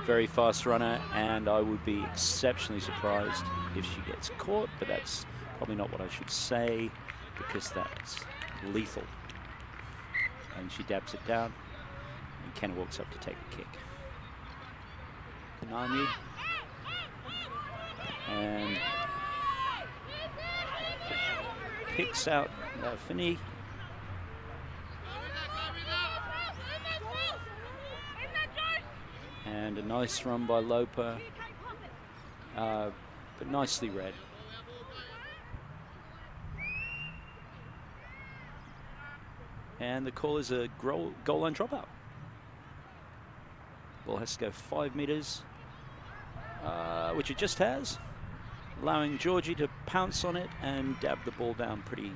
Speaker 1: very fast runner, and I would be exceptionally surprised if she gets caught, but that's probably not what I should say, because that's lethal. And she dabs it down, and Kenna walks up to take the kick. Konami. And picks out Finney. And a nice run by Loper, but nicely read. And the call is a goal line dropout. Ball has to go 5 meters, which it just has, allowing Georgie to pounce on it and dab the ball down. Pretty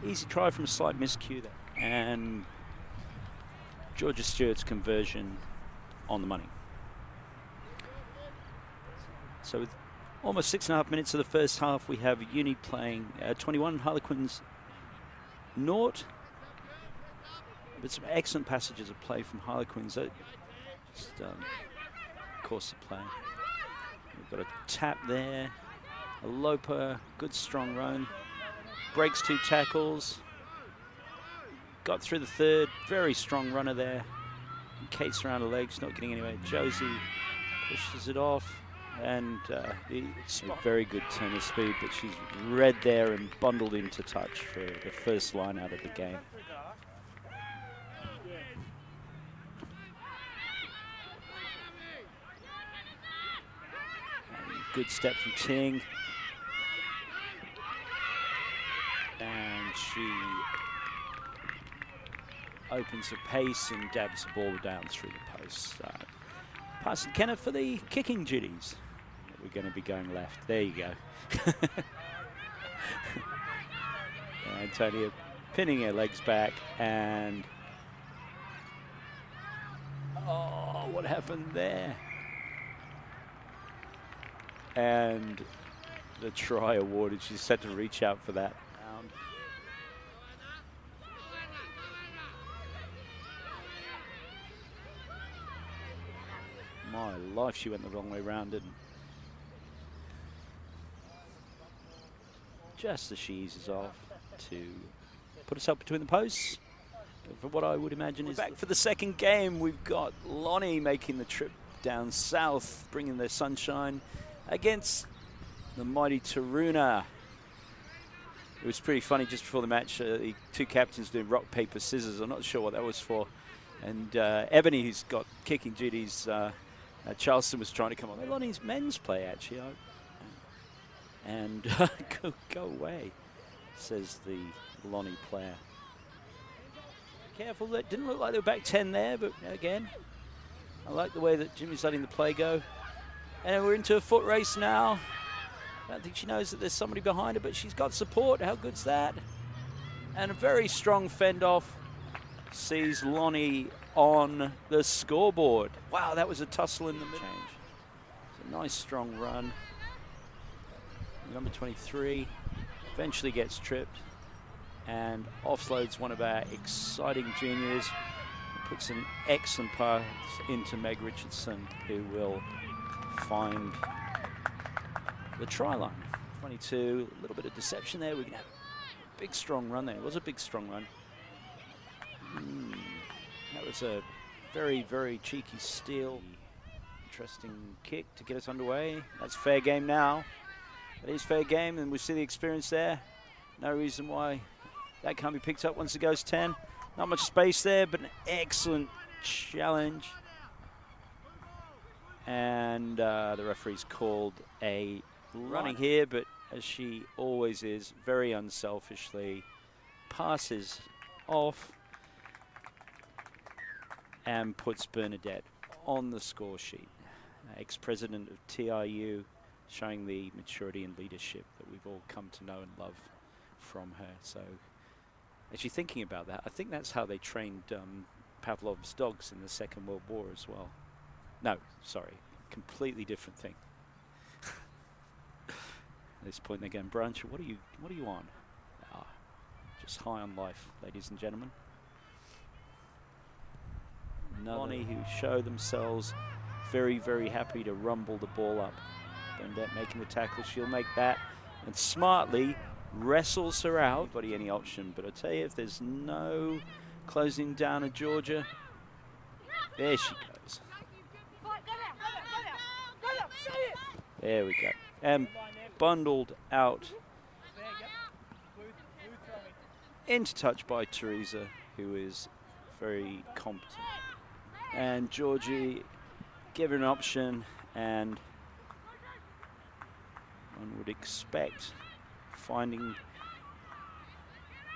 Speaker 1: easy try from a slight miscue there. And Georgia Stewart's conversion on the money. So with almost 6.5 minutes of the first half, we have Uni playing 21, Harlequins 0. But some excellent passages of play from Harlequins. Just course of play. We've got a tap there, a Loper, good strong run, breaks 2 tackles, got through the third, very strong runner there. Kate's around her legs, not getting anywhere. Josie pushes it off, and a very good turn of speed, but she's read there and bundled into touch for the first line out of the game. Good step from Ting. And she opens the pace and dabs the ball down through the post. Passing Kenna for the kicking duties. We're going to be going left. There you go. Antonia pinning her legs back, and oh, what happened there? And the try awarded. She's set to reach out for that round. My life, she went the wrong way round, didn't? Just as she eases off to put us up between the posts. For what I would imagine is back for the second game. We've got Lonnie making the trip down south, bringing the sunshine against the mighty Taroona. It was pretty funny just before the match, the 2 captains doing rock, paper, scissors. I'm not sure what that was for. And Ebony, who's got kicking duties, Charleston was trying to come on. Lonnie's men's play, actually. And go away, says the Lonnie player. Careful, that didn't look like they were back 10 there, but again, I like the way that Jimmy's letting the play go. And we're into a foot race now. I don't think she knows that there's somebody behind her, but she's got support. How good's that? And a very strong fend off sees Lonnie on the scoreboard. Wow, that was a tussle in the middle. It's a nice strong run. Number 23 eventually gets tripped and offloads one of our exciting juniors. Puts an excellent pass into Meg Richardson, who will find the try line. 22, a little bit of deception there. We can have a big strong run there. It was a big strong run. That was a very, very cheeky steal. Interesting kick to get us underway. That's fair game now. That is fair game, and we see the experience there. No reason why that can't be picked up once it goes 10. Not much space there, but an excellent challenge. And the referee's called a running here, but as she always is, very unselfishly passes off. and puts Bernadette on the score sheet. Ex-president of TRU, showing the maturity and leadership that we've all come to know and love from her. So actually thinking about that, I think that's how they trained Pavlov's dogs in the Second World War as well. No, sorry, completely different thing. At this point they're going, Branch, what are you on? Just high on life, ladies and gentlemen. Lonnie, who show themselves very, very happy to rumble the ball up. Bernadette making the tackle, she'll make that, and smartly wrestles her out. Anybody any option, but I tell you, if there's no closing down of Georgia, there she goes. There we go. And bundled out into touch by Teresa, who is very competent. And Georgie give her an option, and one would expect finding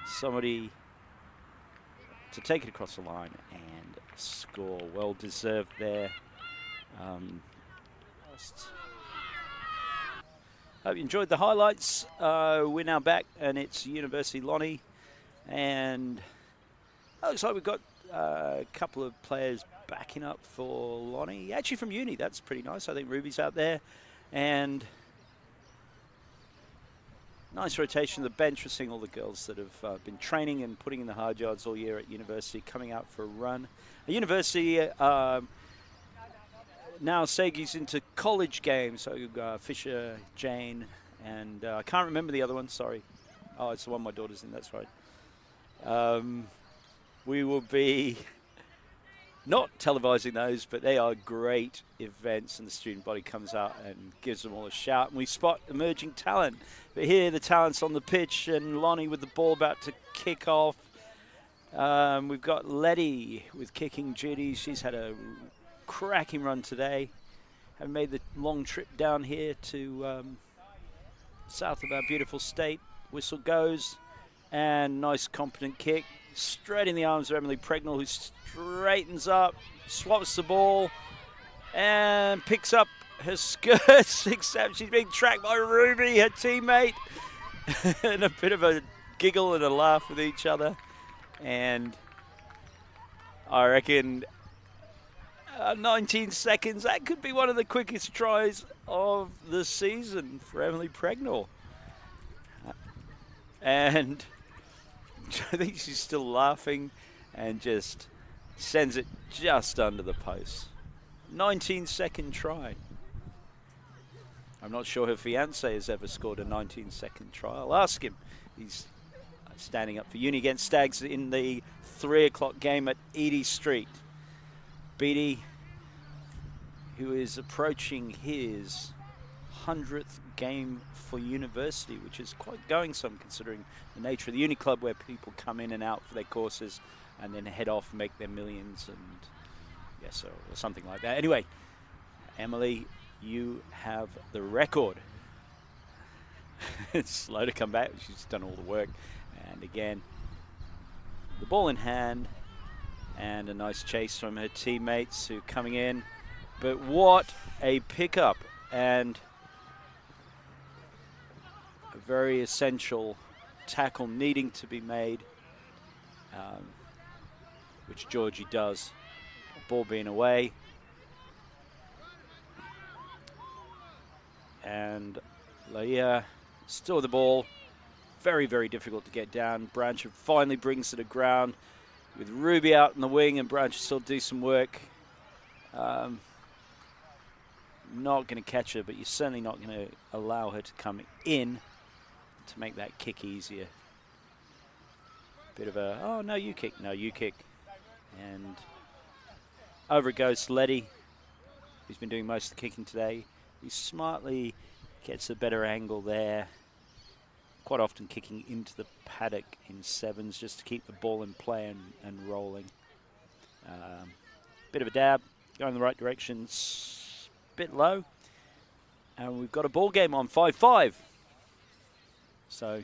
Speaker 1: somebody to take it across the line and score. Well deserved there. Hope you enjoyed the highlights. We're now back, and it's University Lonnie, and it looks like we've got a couple of players backing up for Lonnie, actually from uni. That's pretty nice. I think Ruby's out there, and nice rotation of the bench. We're seeing all the girls that have been training and putting in the hard yards all year at university coming out for a run. A university now segues into college games. So Fisher, Jane, and I can't remember the other one, sorry. Oh, it's the one my daughter's in, that's right. We will be not televising those, but they are great events, and the student body comes out and gives them all a shout, and we spot emerging talent. But here the talent's on the pitch, and Lonnie with the ball about to kick off. We've got Letty with kicking duties. She's had a cracking run today. Have made the long trip down here to south of our beautiful state. Whistle goes, and nice competent kick. Straight in the arms of Emily Pregnell, who straightens up, swaps the ball, and picks up her skirts, except she's being tracked by Ruby, her teammate. And a bit of a giggle and a laugh with each other. And I reckon 19 seconds, that could be one of the quickest tries of the season for Emily Pregnell. And I think she's still laughing and just sends it just under the post. 19-second try. I'm not sure her fiance has ever scored a 19-second try. I'll ask him. He's standing up for uni against Stags in the 3 o'clock game at Edie Street. Beatty, who is approaching his 100th game for university, which is quite going some considering the nature of the uni club, where people come in and out for their courses and then head off and make their millions, and yes, or something like that. Anyway, Emily, you have the record. It's slow to come back. She's done all the work. And again, the ball in hand, and a nice chase from her teammates who are coming in. But what a pickup, and a very essential tackle needing to be made, which Georgie does. Ball being away. And Laia still with the ball. Very, very difficult to get down. Branch finally brings it to ground with Ruby out in the wing, and Branch still do some work. Not going to catch her, but you're certainly not going to allow her to come in to make that kick easier. Bit of a, oh, no, you kick. No, you kick. And over it goes to Letty, who's been doing most of the kicking today. He smartly gets a better angle there. Quite often kicking into the paddock in sevens just to keep the ball in play and rolling. Bit of a dab, going in the right direction, bit low. And we've got a ball game on, 5-5. So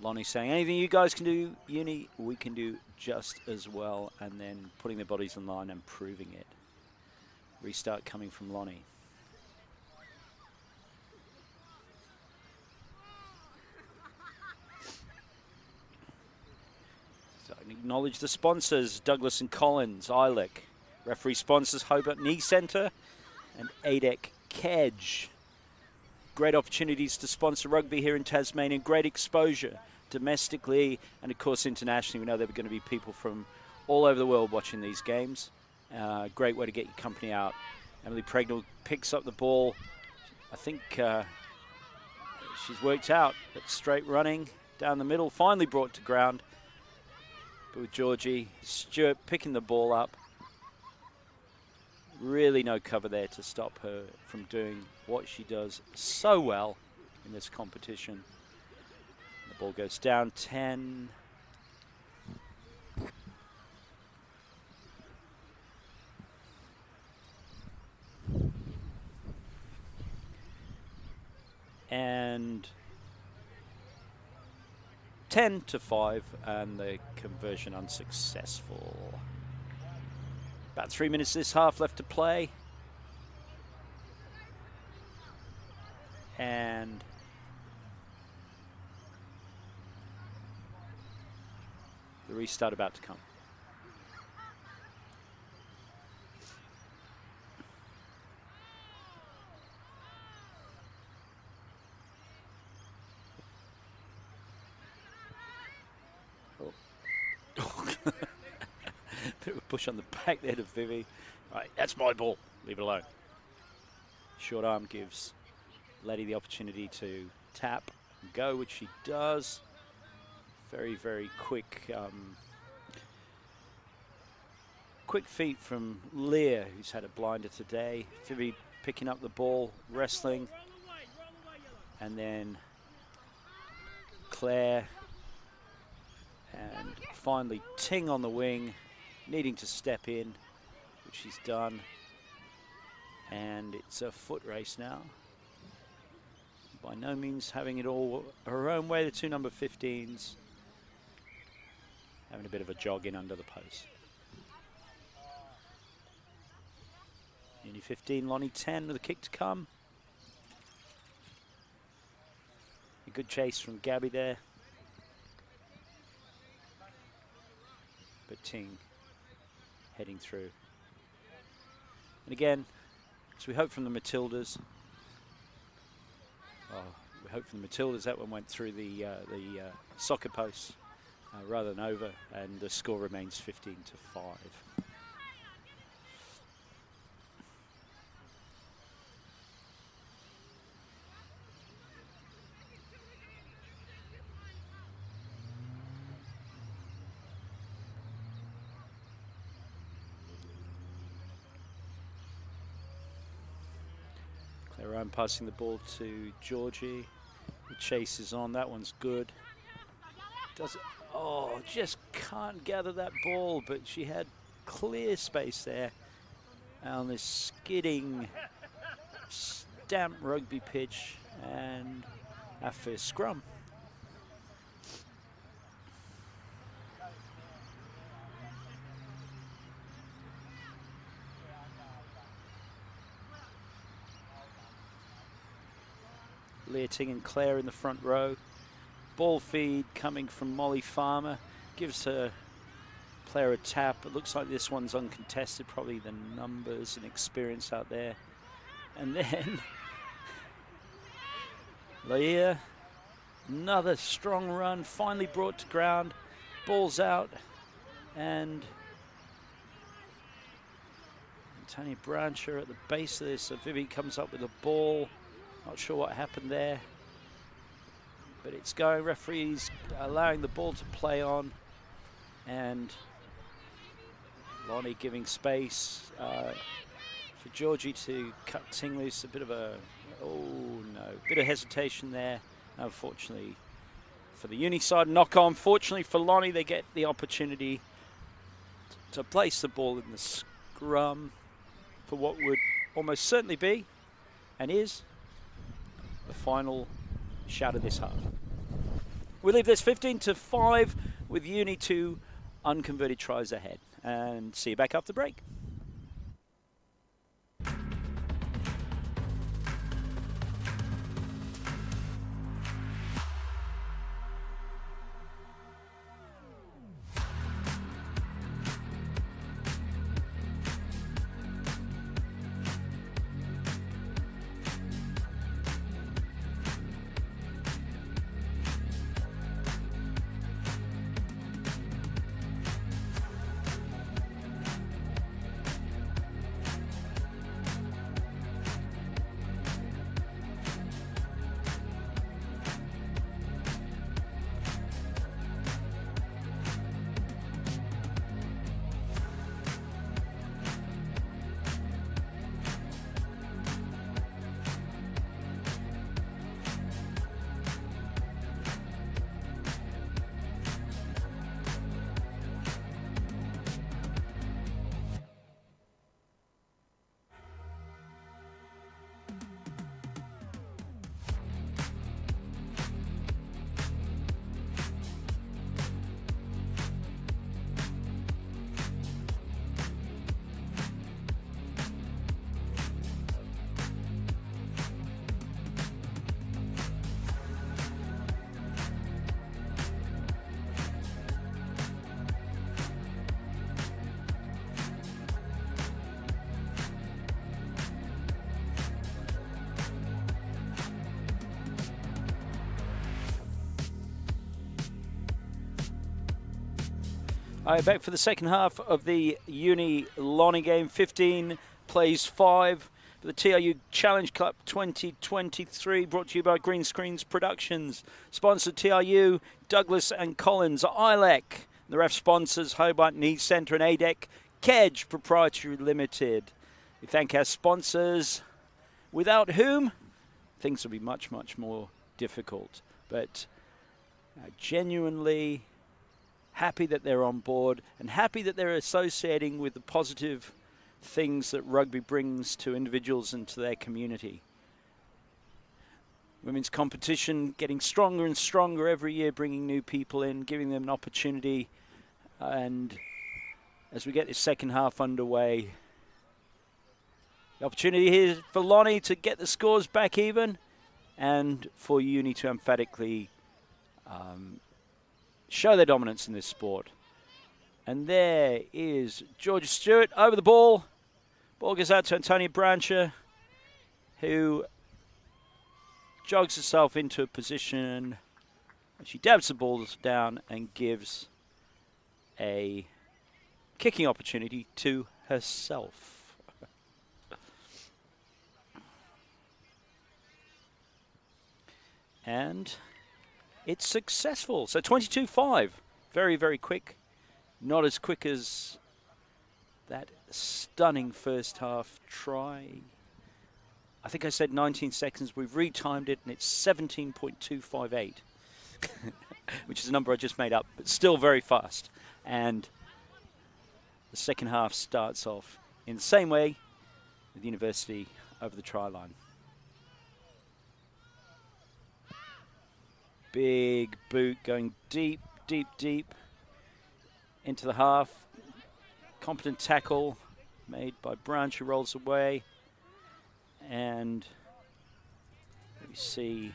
Speaker 1: Lonnie saying, anything you guys can do, Uni, we can do just as well. And then putting their bodies in line and proving it. Restart coming from Lonnie. So I acknowledge the sponsors, Douglas and Collins, ILEC. Referee sponsors, Hobart Knee Centre and ADEC Kedge. Great opportunities to sponsor rugby here in Tasmania. Great exposure domestically and, of course, internationally. We know there are going to be people from all over the world watching these games. Great way to get your company out. Emily Pregnell picks up the ball. I think she's worked out, but straight running down the middle. Finally brought to ground. But with Georgie Stewart picking the ball up. Really no cover there to stop her from doing what she does so well in this competition. The ball goes down 10. And 10-5, and the conversion unsuccessful. About 3 minutes this half left to play. And the restart about to come. Bit of a push on the back there to Vivi. Right, that's my ball. Leave it alone. Short arm gives Letty the opportunity to tap and go, which she does. Very, very quick quick feet from Leah, who's had a blinder today. Vivi picking up the ball, wrestling. And then Claire. And finally Ting on the wing, needing to step in, which she's done. And it's a foot race now. By no means having it all her own way, the two number 15s. Having a bit of a jog in under the post. Uni 15, Lonnie 10 with a kick to come. A good chase from Gabby there. But Ting heading through. And again, as we hope from the Matildas, we hope from the Matildas that one went through the soccer post rather than over, and the score remains 15-5. Ryan passing the ball to Georgie. The chase is on. That one's good. Does it? Oh, just can't gather that ball, but she had clear space there on this skidding, damp rugby pitch, and our first scrum. Leah Ting and Claire in the front row. Ball feed coming from Molly Farmer. Gives her player a tap. It looks like this one's uncontested. Probably the numbers and experience out there. And then Leah, another strong run. Finally brought to ground. Ball's out. And Tony Brancher at the base of this. So Vivi comes up with a ball. Not sure what happened there, but it's going. Referees allowing the ball to play on, and Lonnie giving space for Georgie to cut Ting loose. A bit of a, bit of hesitation there. Unfortunately for the uni side, knock on. Fortunately for Lonnie, they get the opportunity to place the ball in the scrum for what would almost certainly be, and is, the final shout of this half. We leave this 15-5 with Uni 2 unconverted tries ahead. And see you back after the break. All right, back for the second half of the Uni Lonnie game. 15 plays 5 for the TRU Challenge Cup 2023, brought to you by Green Screens Productions. Sponsored TRU, Douglas and Collins, ILEC. The ref sponsors Hobart Needs Centre and ADEC, Kedge Proprietary Limited. We thank our sponsors, without whom things would be much, much more difficult. But genuinely happy that they're on board and happy that they're associating with the positive things that rugby brings to individuals and to their community. Women's competition getting stronger and stronger every year, bringing new people in, giving them an opportunity. And as we get this second half underway, the opportunity here for Lonnie to get the scores back even and for Uni to emphatically show their dominance in this sport. And there is Georgia Stewart over the ball. Ball goes out to Antonia Brancher, who jogs herself into a position. She dabs the ball down and gives a kicking opportunity to herself. And it's successful. So 22-5. Very, very quick. Not as quick as that stunning first half try. I think I said 19 seconds. We've retimed it, and it's 17.258, which is a number I just made up, but still very fast. And the second half starts off in the same way with University over the try line. Big boot going deep, deep, deep into the half. Competent tackle made by Branch, who rolls away. And we see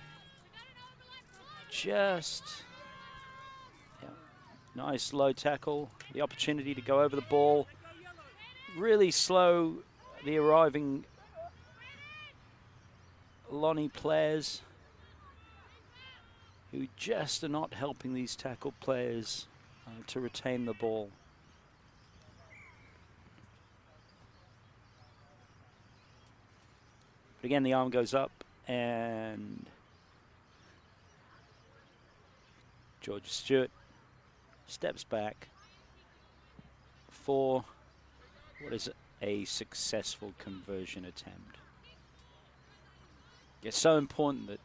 Speaker 1: just nice low tackle. The opportunity to go over the ball. Really slow, the arriving Lonnie players, who just are not helping these tackle players to retain the ball. But again, the arm goes up and Georgia Stewart steps back for what is a successful conversion attempt. It's so important that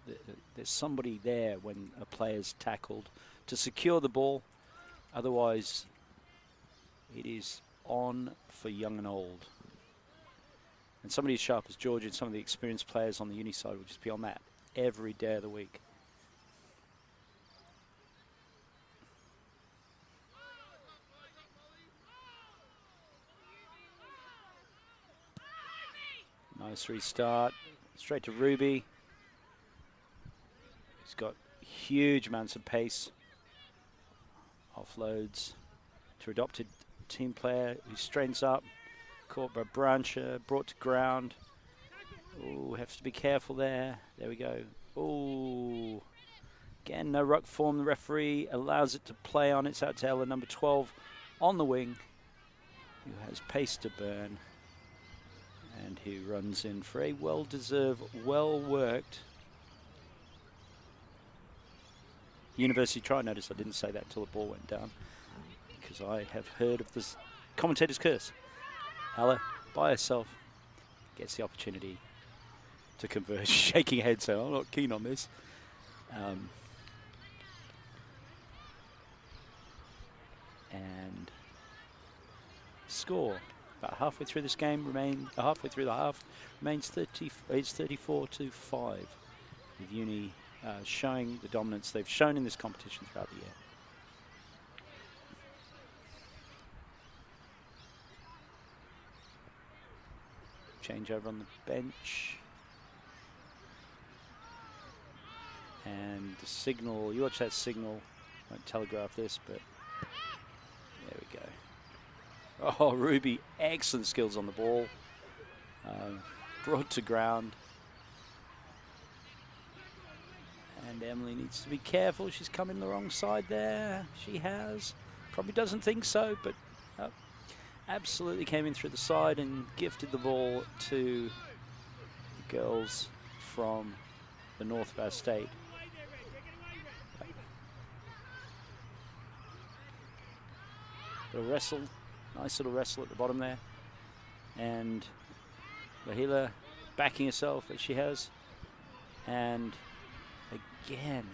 Speaker 1: there's somebody there when a player's tackled to secure the ball. Otherwise, it is on for young and old. And somebody as sharp as Georgia and some of the experienced players on the uni side will just be on that every day of the week. Nice restart. Straight to Ruby. He's got huge amounts of pace. Offloads to adopted team player who strains up. Caught by Brancher, brought to ground. Oh, have to be careful there. There we go. Oh, again, no ruck form. The referee allows it to play on. It's out to Ella, number 12, on the wing, who has pace to burn, and who runs in for a well-deserved, well-worked University try. Notice I didn't say that until the ball went down, because I have heard of this commentator's curse. Ella, by herself, gets the opportunity to converge, shaking her head, saying, I'm not keen on this. And score. About halfway through this game, halfway through the half, remains 34-5, with Uni showing the dominance they've shown in this competition throughout the year. Change over on the bench. And the signal, you watch that signal, won't telegraph this, but there we go. Oh, Ruby, excellent skills on the ball. Brought to ground. And Emily needs to be careful. She's come in the wrong side there. She has. Probably doesn't think so, but absolutely came in through the side and gifted the ball to the girls from the north of our state. Little wrestle, nice little wrestle at the bottom there. And Lahila backing herself as she has. And again,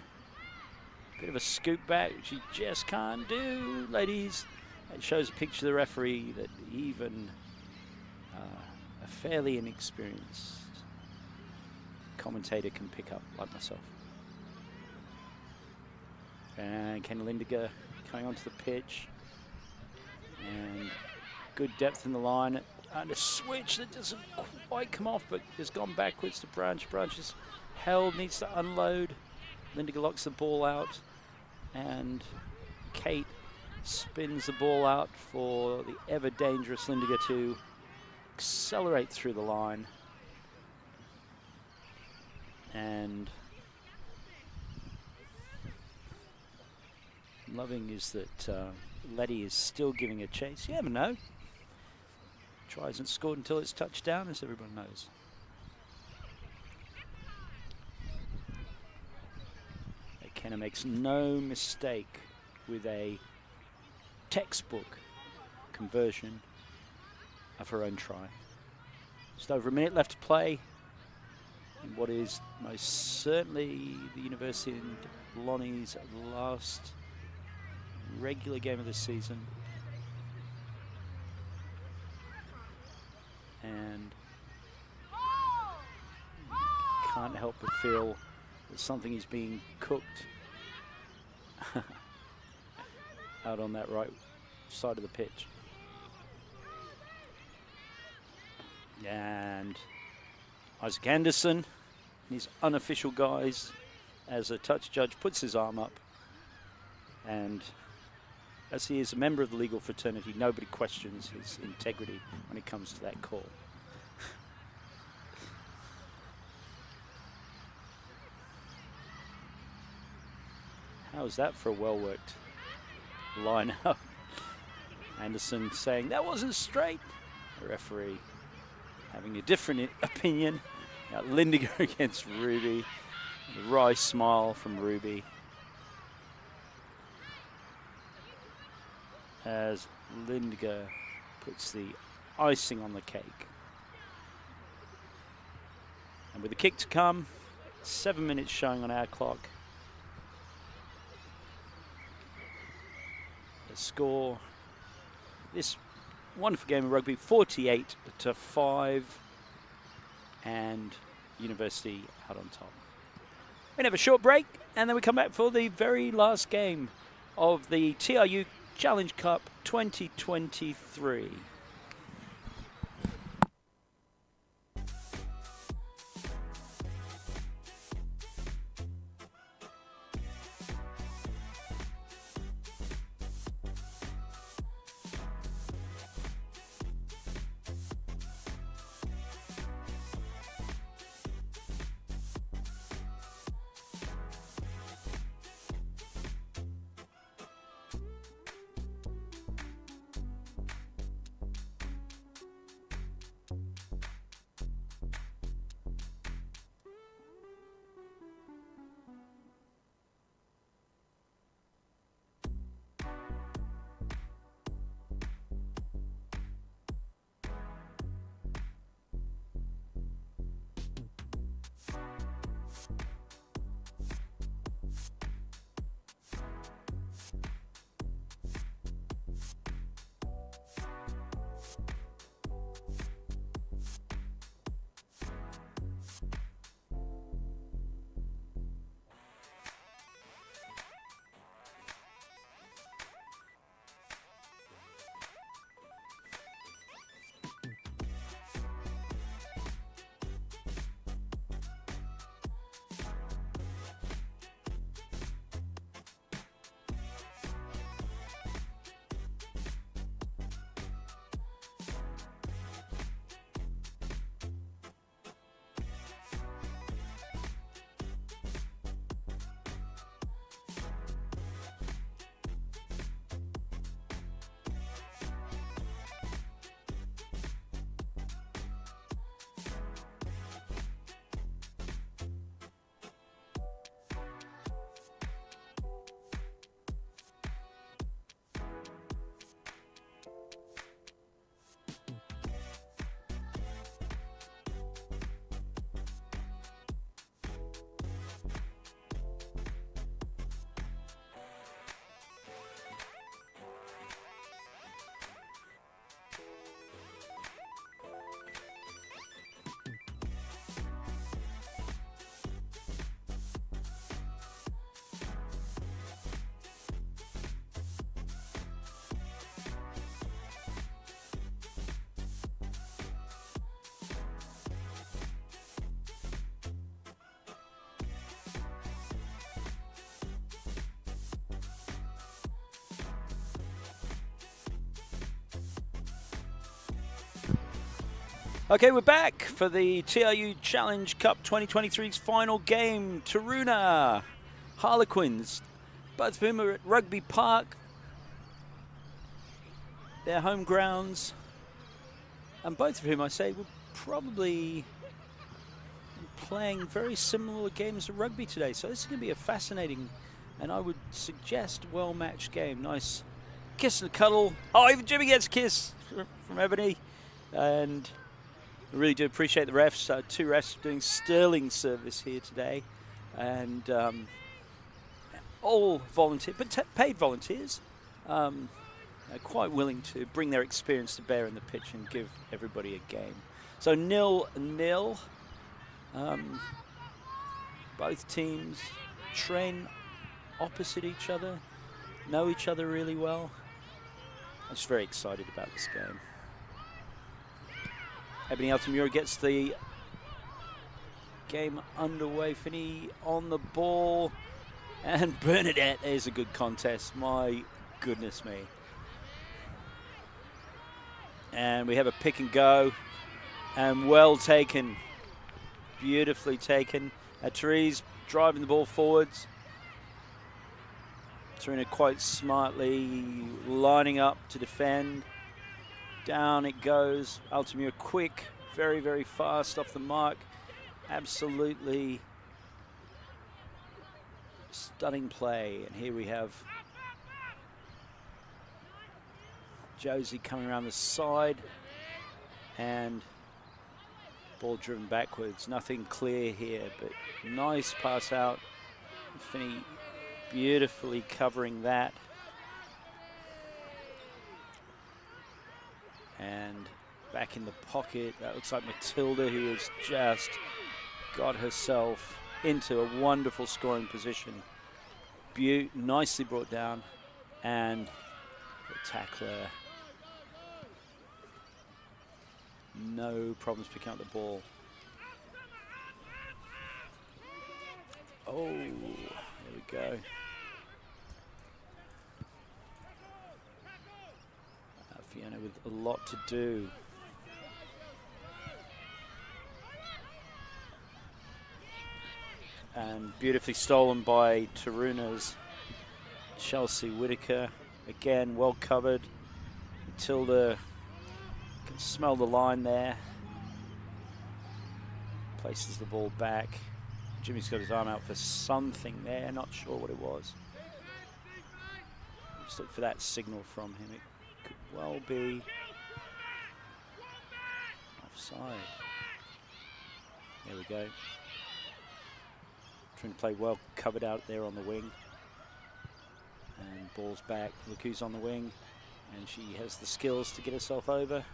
Speaker 1: a bit of a scoop back, which she just can't do, ladies. It shows a picture of the referee that even a fairly inexperienced commentator can pick up, like myself. And Ken Lindiger coming onto the pitch. And good depth in the line. And a switch that doesn't quite come off, but has gone backwards to Branch. Branch is held, needs to unload. Lindiger locks the ball out. And Kate spins the ball out for the ever dangerous Lindiger to accelerate through the line. And loving is that Letty is still giving a chase. You never know. Try isn't scored until it's touched down, as everyone knows. Kenna makes no mistake with a textbook conversion of her own try. Just over a minute left to play in what is most certainly the University and Lonnie's last regular game of the season. And can't help but feel that something is being cooked out on that right side of the pitch. And Isaac Anderson, his unofficial guise as a touch judge, puts his arm up, and as he is a member of the legal fraternity, nobody questions his integrity when it comes to that call. How's that for a well-worked line-up? Anderson saying, that wasn't straight. The referee having a different opinion. Now Lindiger against Ruby. The wry smile from Ruby. As Lindiger puts the icing on the cake. And with the kick to come, 7 minutes showing on our clock. The score, this wonderful game of rugby, 48-5, and University out on top. We have a short break, and then we come back for the very last game of the TRU Challenge Cup 2023. Okay, we're back for the TRU Challenge Cup 2023's final game. Taroona, Harlequins, both of whom are at Rugby Park, their home grounds, and both of whom, I say, were probably playing very similar games of rugby today. So this is going to be a fascinating, and I would suggest, well-matched game. Nice kiss and cuddle. Oh, even Jimmy gets a kiss from Ebony. And I really do appreciate the refs. 2 refs doing sterling service here today. And all volunteer, but paid volunteers. Are quite willing to bring their experience to bear in the pitch and give everybody a game. So 0-0. Both teams train opposite each other, know each other really well. I'm just very excited about this game. Ebony Altamura gets the game underway. Finney on the ball. And Bernadette is a good contest. My goodness me. And we have a pick and go. And well taken. Beautifully taken. Therese driving the ball forwards. Taruna quite smartly lining up to defend. Down it goes. Altamura quick, very, very fast off the mark. Absolutely stunning play. And here we have Josie coming around the side. And ball driven backwards. Nothing clear here, but nice pass out. Finney beautifully covering that. And back in the pocket, that looks like Matilda, who has just got herself into a wonderful scoring position. Nicely brought down, and the tackler, no problems picking up the ball. Oh, there we go. Fiona with a lot to do. And beautifully stolen by Taruna's Chelsea Whitaker. Again, well covered. Matilda can smell the line there. Places the ball back. Jimmy's got his arm out for something there, not sure what it was. Just look for that signal from him. It could well be offside. There we go. Trying to play well covered out there on the wing. And ball's back. Look who's on the wing. And she has the skills to get herself over.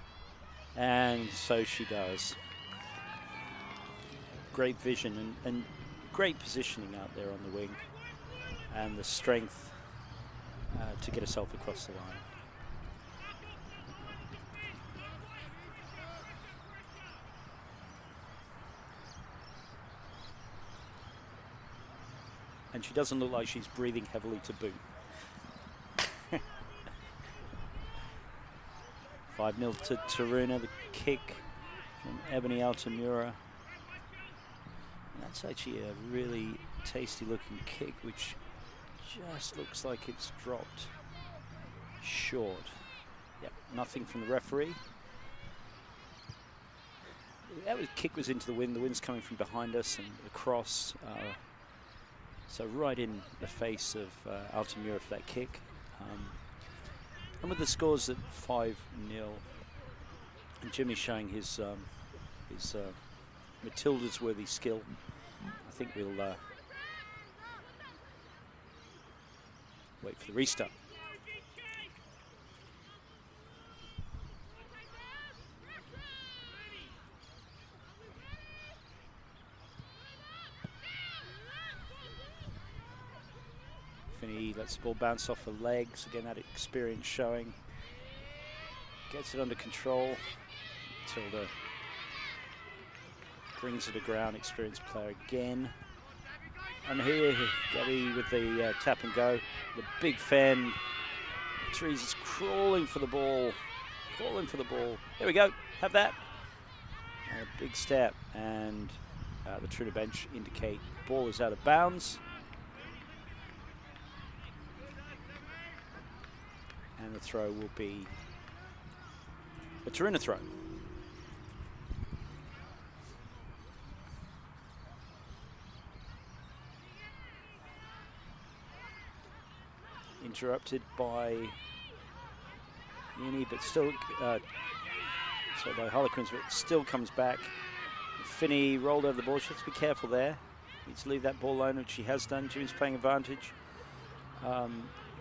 Speaker 1: And so she does. Great vision and great positioning out there on the wing. And the strength to get herself across the line. And she doesn't look like she's breathing heavily to boot. 5-0 to Taroona, the kick from Ebony Altamura. And that's actually a really tasty looking kick, which just looks like it's dropped short. Yep, nothing from the referee. That kick was into the wind. The wind's coming from behind us and across. So right in the face of Altamura for that kick. And with the scores at 5-0, and Jimmy's showing his Matilda's worthy skill, I think we'll wait for the restart. Finney lets the ball bounce off her legs. Again, that experience showing. Gets it under control. Matilda brings it to ground. Experienced player again. And here, Gabby with the tap and go. The big fan. Teresa's crawling for the ball. Crawling for the ball. There we go. Have that. A big step, and the Taroona bench indicate ball is out of bounds. And the throw will be a Taroona throw. Interrupted by Uni, but still, so by Harlequins, but still comes back. Finney rolled over the ball. She has to be careful there. Needs to leave that ball alone, which she has done. Jimmy's playing advantage.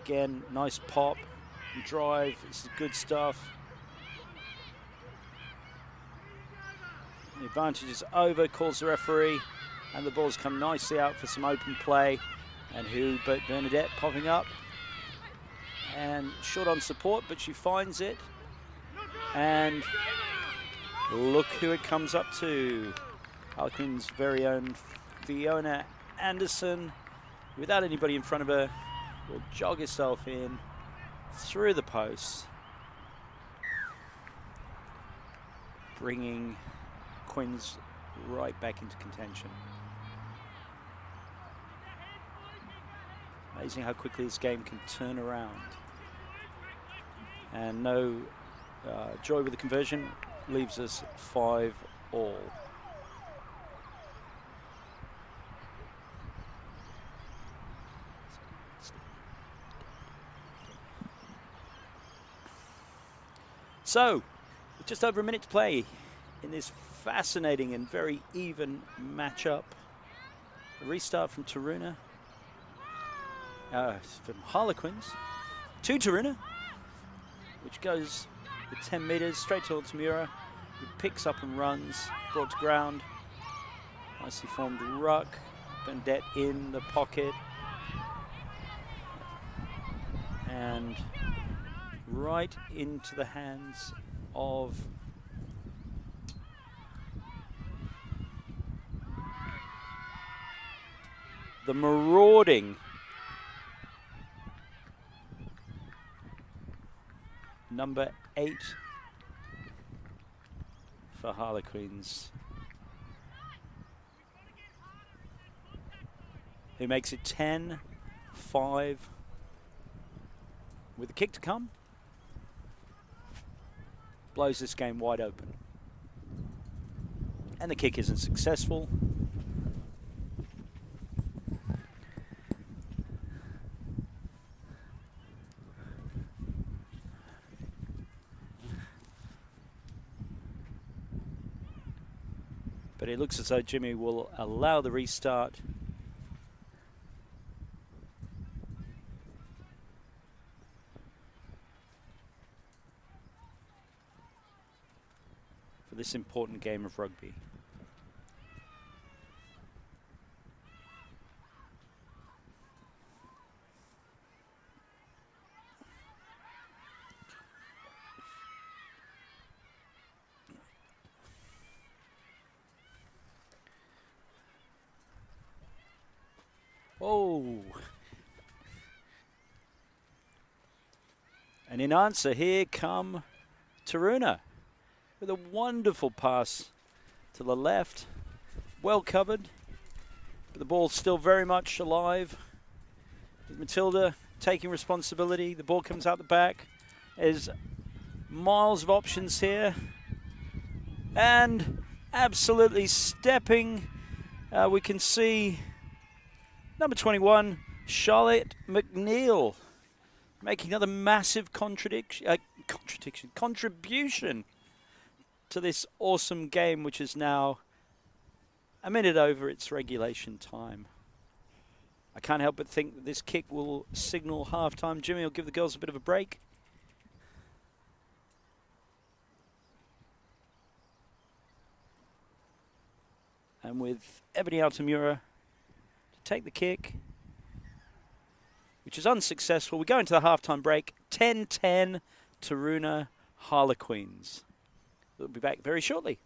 Speaker 1: Again, nice pop and drive. This is good stuff. The advantage is over, calls the referee, and the ball's come nicely out for some open play. And who but Bernadette popping up. And short on support, but she finds it. And look who it comes up to. Harlequins' very own Fiona Anderson, without anybody in front of her, will jog herself in through the posts, bringing Quins right back into contention. Amazing how quickly this game can turn around. And no joy with the conversion, leaves us 5-all. So, with just over a minute to play in this fascinating and very even matchup. A restart from Taroona. From Harlequins to Taroona, which goes the 10 metres straight to Altamura, who picks up and runs, brought to ground. Nicely formed ruck. Bendette in the pocket. And right into the hands of the marauding number 8 for Harlequins, who makes it 10-5 with a kick to come. Blows this game wide open. And the kick isn't successful. But it looks as though Jimmy will allow the restart. For this important game of rugby. Oh. And in answer, here come Taroona with a wonderful pass to the left. Well covered, but the ball's still very much alive. Matilda taking responsibility. The ball comes out the back. There's miles of options here. And absolutely stepping, we can see number 21, Charlotte McNeil, making another massive contribution to this awesome game, which is now a minute over its regulation time. I can't help but think that this kick will signal halftime. Jimmy will give the girls a bit of a break. And with Ebony Altamura to take the kick, which is unsuccessful. We go into the halftime break. 10-10 Taroona Harlequins. We'll be back very shortly.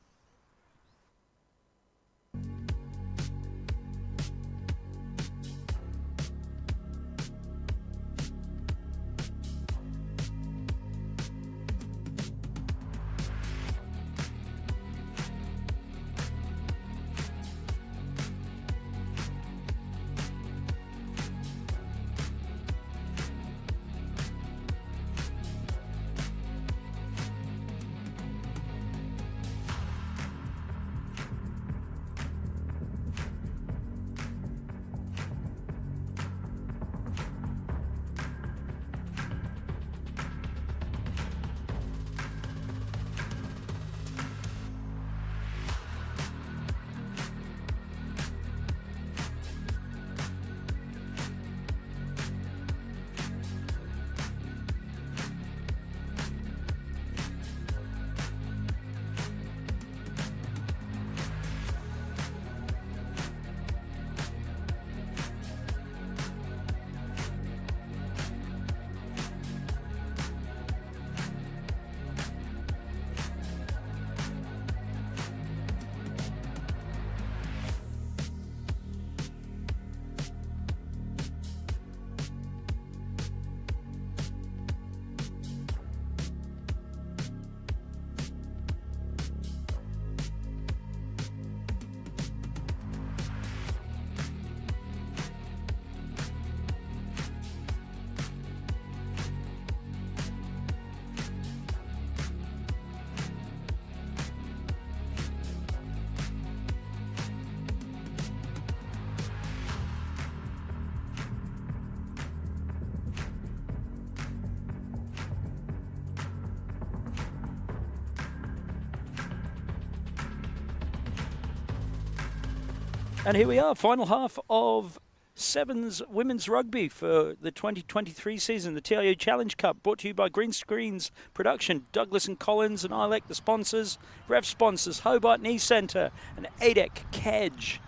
Speaker 1: And here we are, final half of Sevens Women's Rugby for the 2023 season, the TRU Challenge Cup, brought to you by Green Screens Production, Douglas and Collins and ILEC, the sponsors, ref sponsors, Hobart Knee Centre and ADEC Kedge.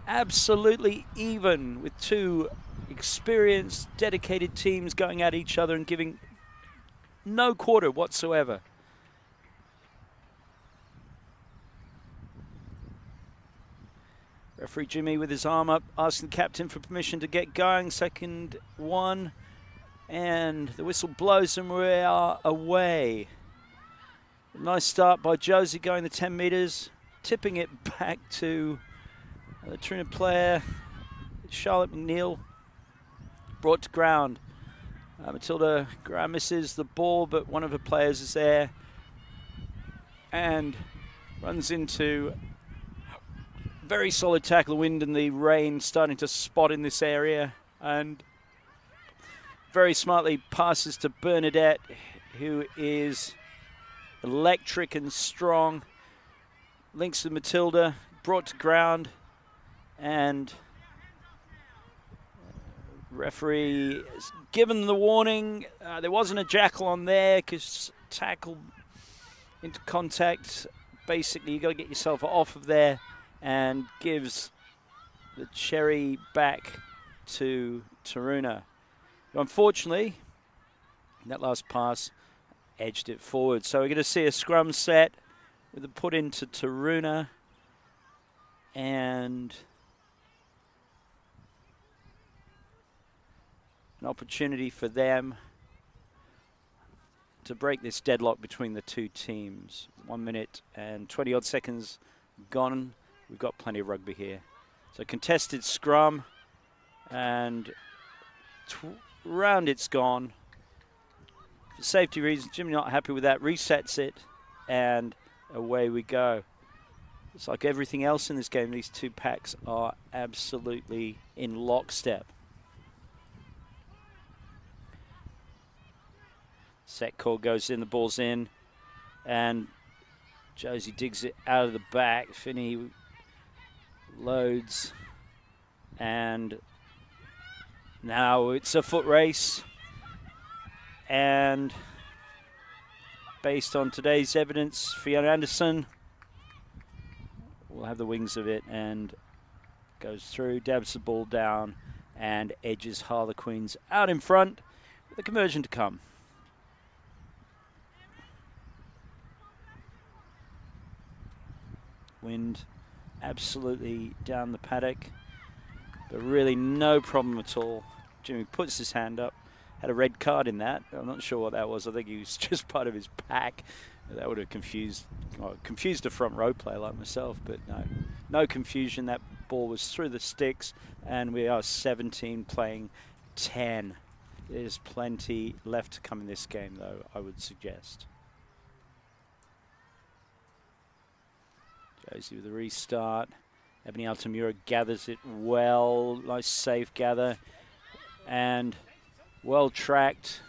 Speaker 1: Absolutely even with two experienced, dedicated teams going at each other and giving no quarter whatsoever. Referee Jimmy with his arm up, asking the captain for permission to get going. Second one, and the whistle blows and we are away. Nice start by Josie going the 10 metres, tipping it back to the Taroona player, Charlotte McNeil, brought to ground. Matilda Graham misses the ball, but one of her players is there and runs into very solid tackle. The wind and the rain starting to spot in this area, and very smartly passes to Bernadette, who is electric and strong. Links to Matilda, brought to ground, and referee has given the warning. There wasn't a jackal on there because tackle into contact. Basically, you got to get yourself off of there, and gives the cherry back to Taruna. Unfortunately, that last pass edged it forward. So we're going to see a scrum set with a put into Taruna, and an opportunity for them to break this deadlock between the two teams. 1 minute and 20 odd seconds gone. We've got plenty of rugby here. So contested scrum, and round it's gone. For safety reasons, Jimmy not happy with that, resets it, and away we go. It's like everything else in this game, these two packs are absolutely in lockstep. Set call goes in, the ball's in, and Josie digs it out of the back. Finney loads, and now it's a foot race, and based on today's evidence, Fiona Anderson will have the wings of it and goes through, dabs the ball down, and edges Harlequins out in front with a conversion to come. Wind absolutely down the paddock, but really no problem at all. Jimmy puts his hand up, had a red card in that. I'm not sure what that was. I think he was just part of his pack. That would have confused a front row player like myself, but no confusion. That ball was through the sticks, and we are 17 playing 10. There's plenty left to come in this game, though, I would suggest. Josie with a restart. Ebony Altamura gathers it well. Nice safe gather. And well tracked.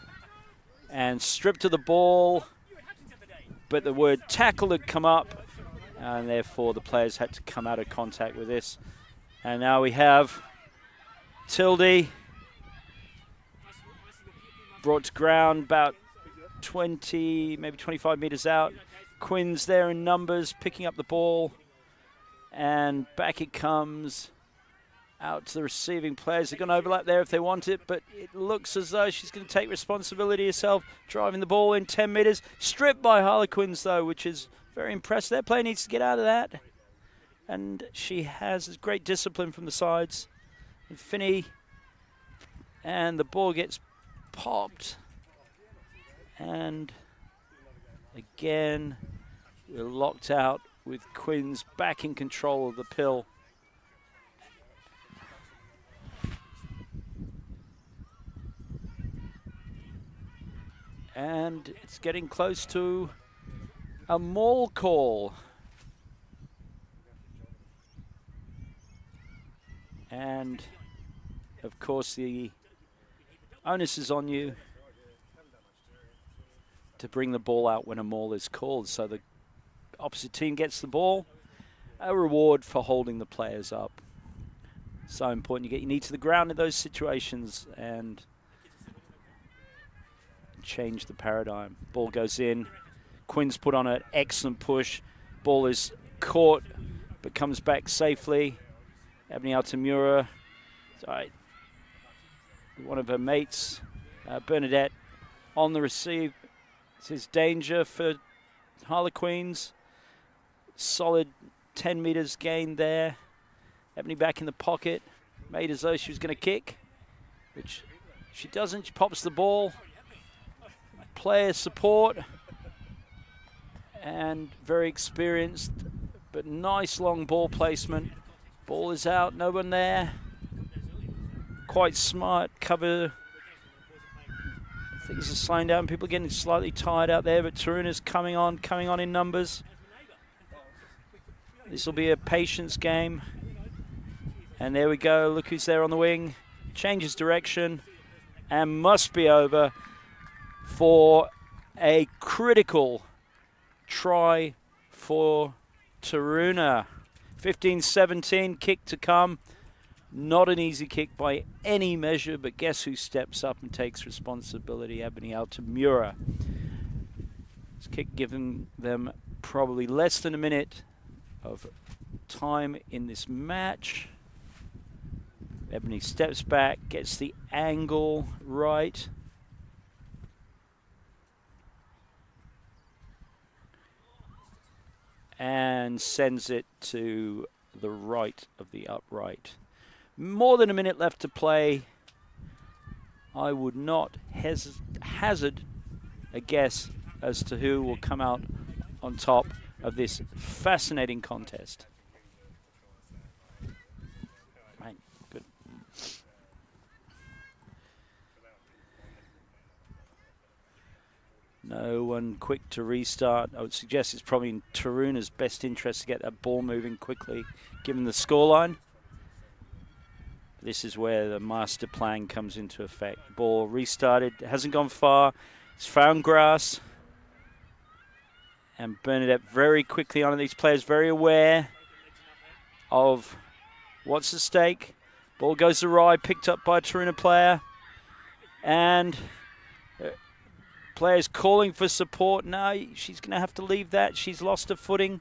Speaker 1: And stripped to the ball. But the word tackle had come up. And therefore the players had to come out of contact with this. And now we have Tildy brought to ground about 20, maybe 25 metres out. Quinn's there in numbers, picking up the ball, and back it comes out to the receiving players. They're going to overlap there if they want it, but it looks as though she's going to take responsibility herself, driving the ball in 10 metres. Stripped by Harlequins, though, which is very impressive. Their player needs to get out of that, and she has great discipline from the sides. And Finney, and the ball gets popped, and again, we're locked out with Quinn's back in control of the pill. And it's getting close to a maul call. And, of course, the onus is on you to bring the ball out when a maul is called. So the opposite team gets the ball, a reward for holding the players up. So important. You get your knee to the ground in those situations and change the paradigm. Ball goes in. Quinn's put on an excellent push. Ball is caught but comes back safely. Ebony Altamura, sorry, one of her mates, Bernadette, on the receive. This is danger for Harlequins. Solid 10 metres gained there. Ebony back in the pocket. Made as though she was going to kick, which she doesn't. She pops the ball. Player support. And very experienced, but nice long ball placement. Ball is out, no one there. Quite smart cover. Things are slowing down. People are getting slightly tired out there, but Taruna's coming on in numbers. This will be a patience game. And there we go. Look who's there on the wing. Changes direction and must be over for a critical try for Taroona. 15-17, kick to come. Not an easy kick by any measure, but guess who steps up and takes responsibility? Ebony Altamura. This kick giving them probably less than a minute of time in this match. Ebony steps back, gets the angle right. And sends it to the right of the upright. More than a minute left to play. I would not hazard a guess as to who will come out on top of this fascinating contest. Right, good. No one quick to restart. I would suggest it's probably in Taruna's best interest to get that ball moving quickly, given the scoreline. This is where the master plan comes into effect. Ball restarted, hasn't gone far. It's found grass. And Bernadette very quickly on it. These players very aware of what's at stake. Ball goes awry, picked up by a Taroona player. And players calling for support. No, she's going to have to leave that. She's lost her footing.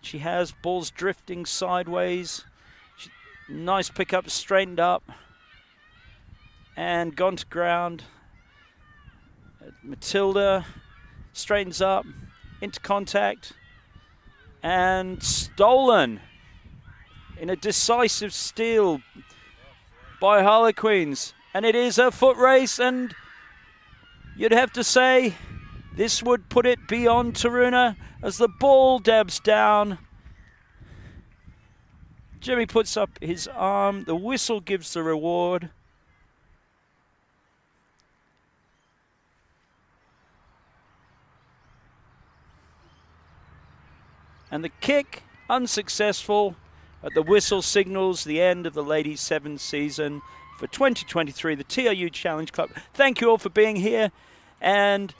Speaker 1: She has. Ball's drifting sideways. Nice pickup, straightened up. And gone to ground. Matilda straightens up. Into contact. And stolen in a decisive steal by Harlequins. And it is a foot race, and you'd have to say this would put it beyond Taroona as the ball dabs down. Jimmy puts up his arm. The whistle gives the reward. And the kick, unsuccessful. But the whistle signals the end of the Ladies 7 season for 2023, the TRU Challenge Cup. Thank you all for being here. And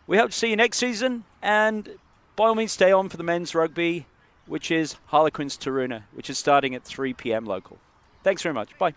Speaker 1: we hope to see you next season. And by all means, stay on for the men's rugby, which is Harlequins Taroona, which is starting at 3 p.m. local. Thanks very much. Bye.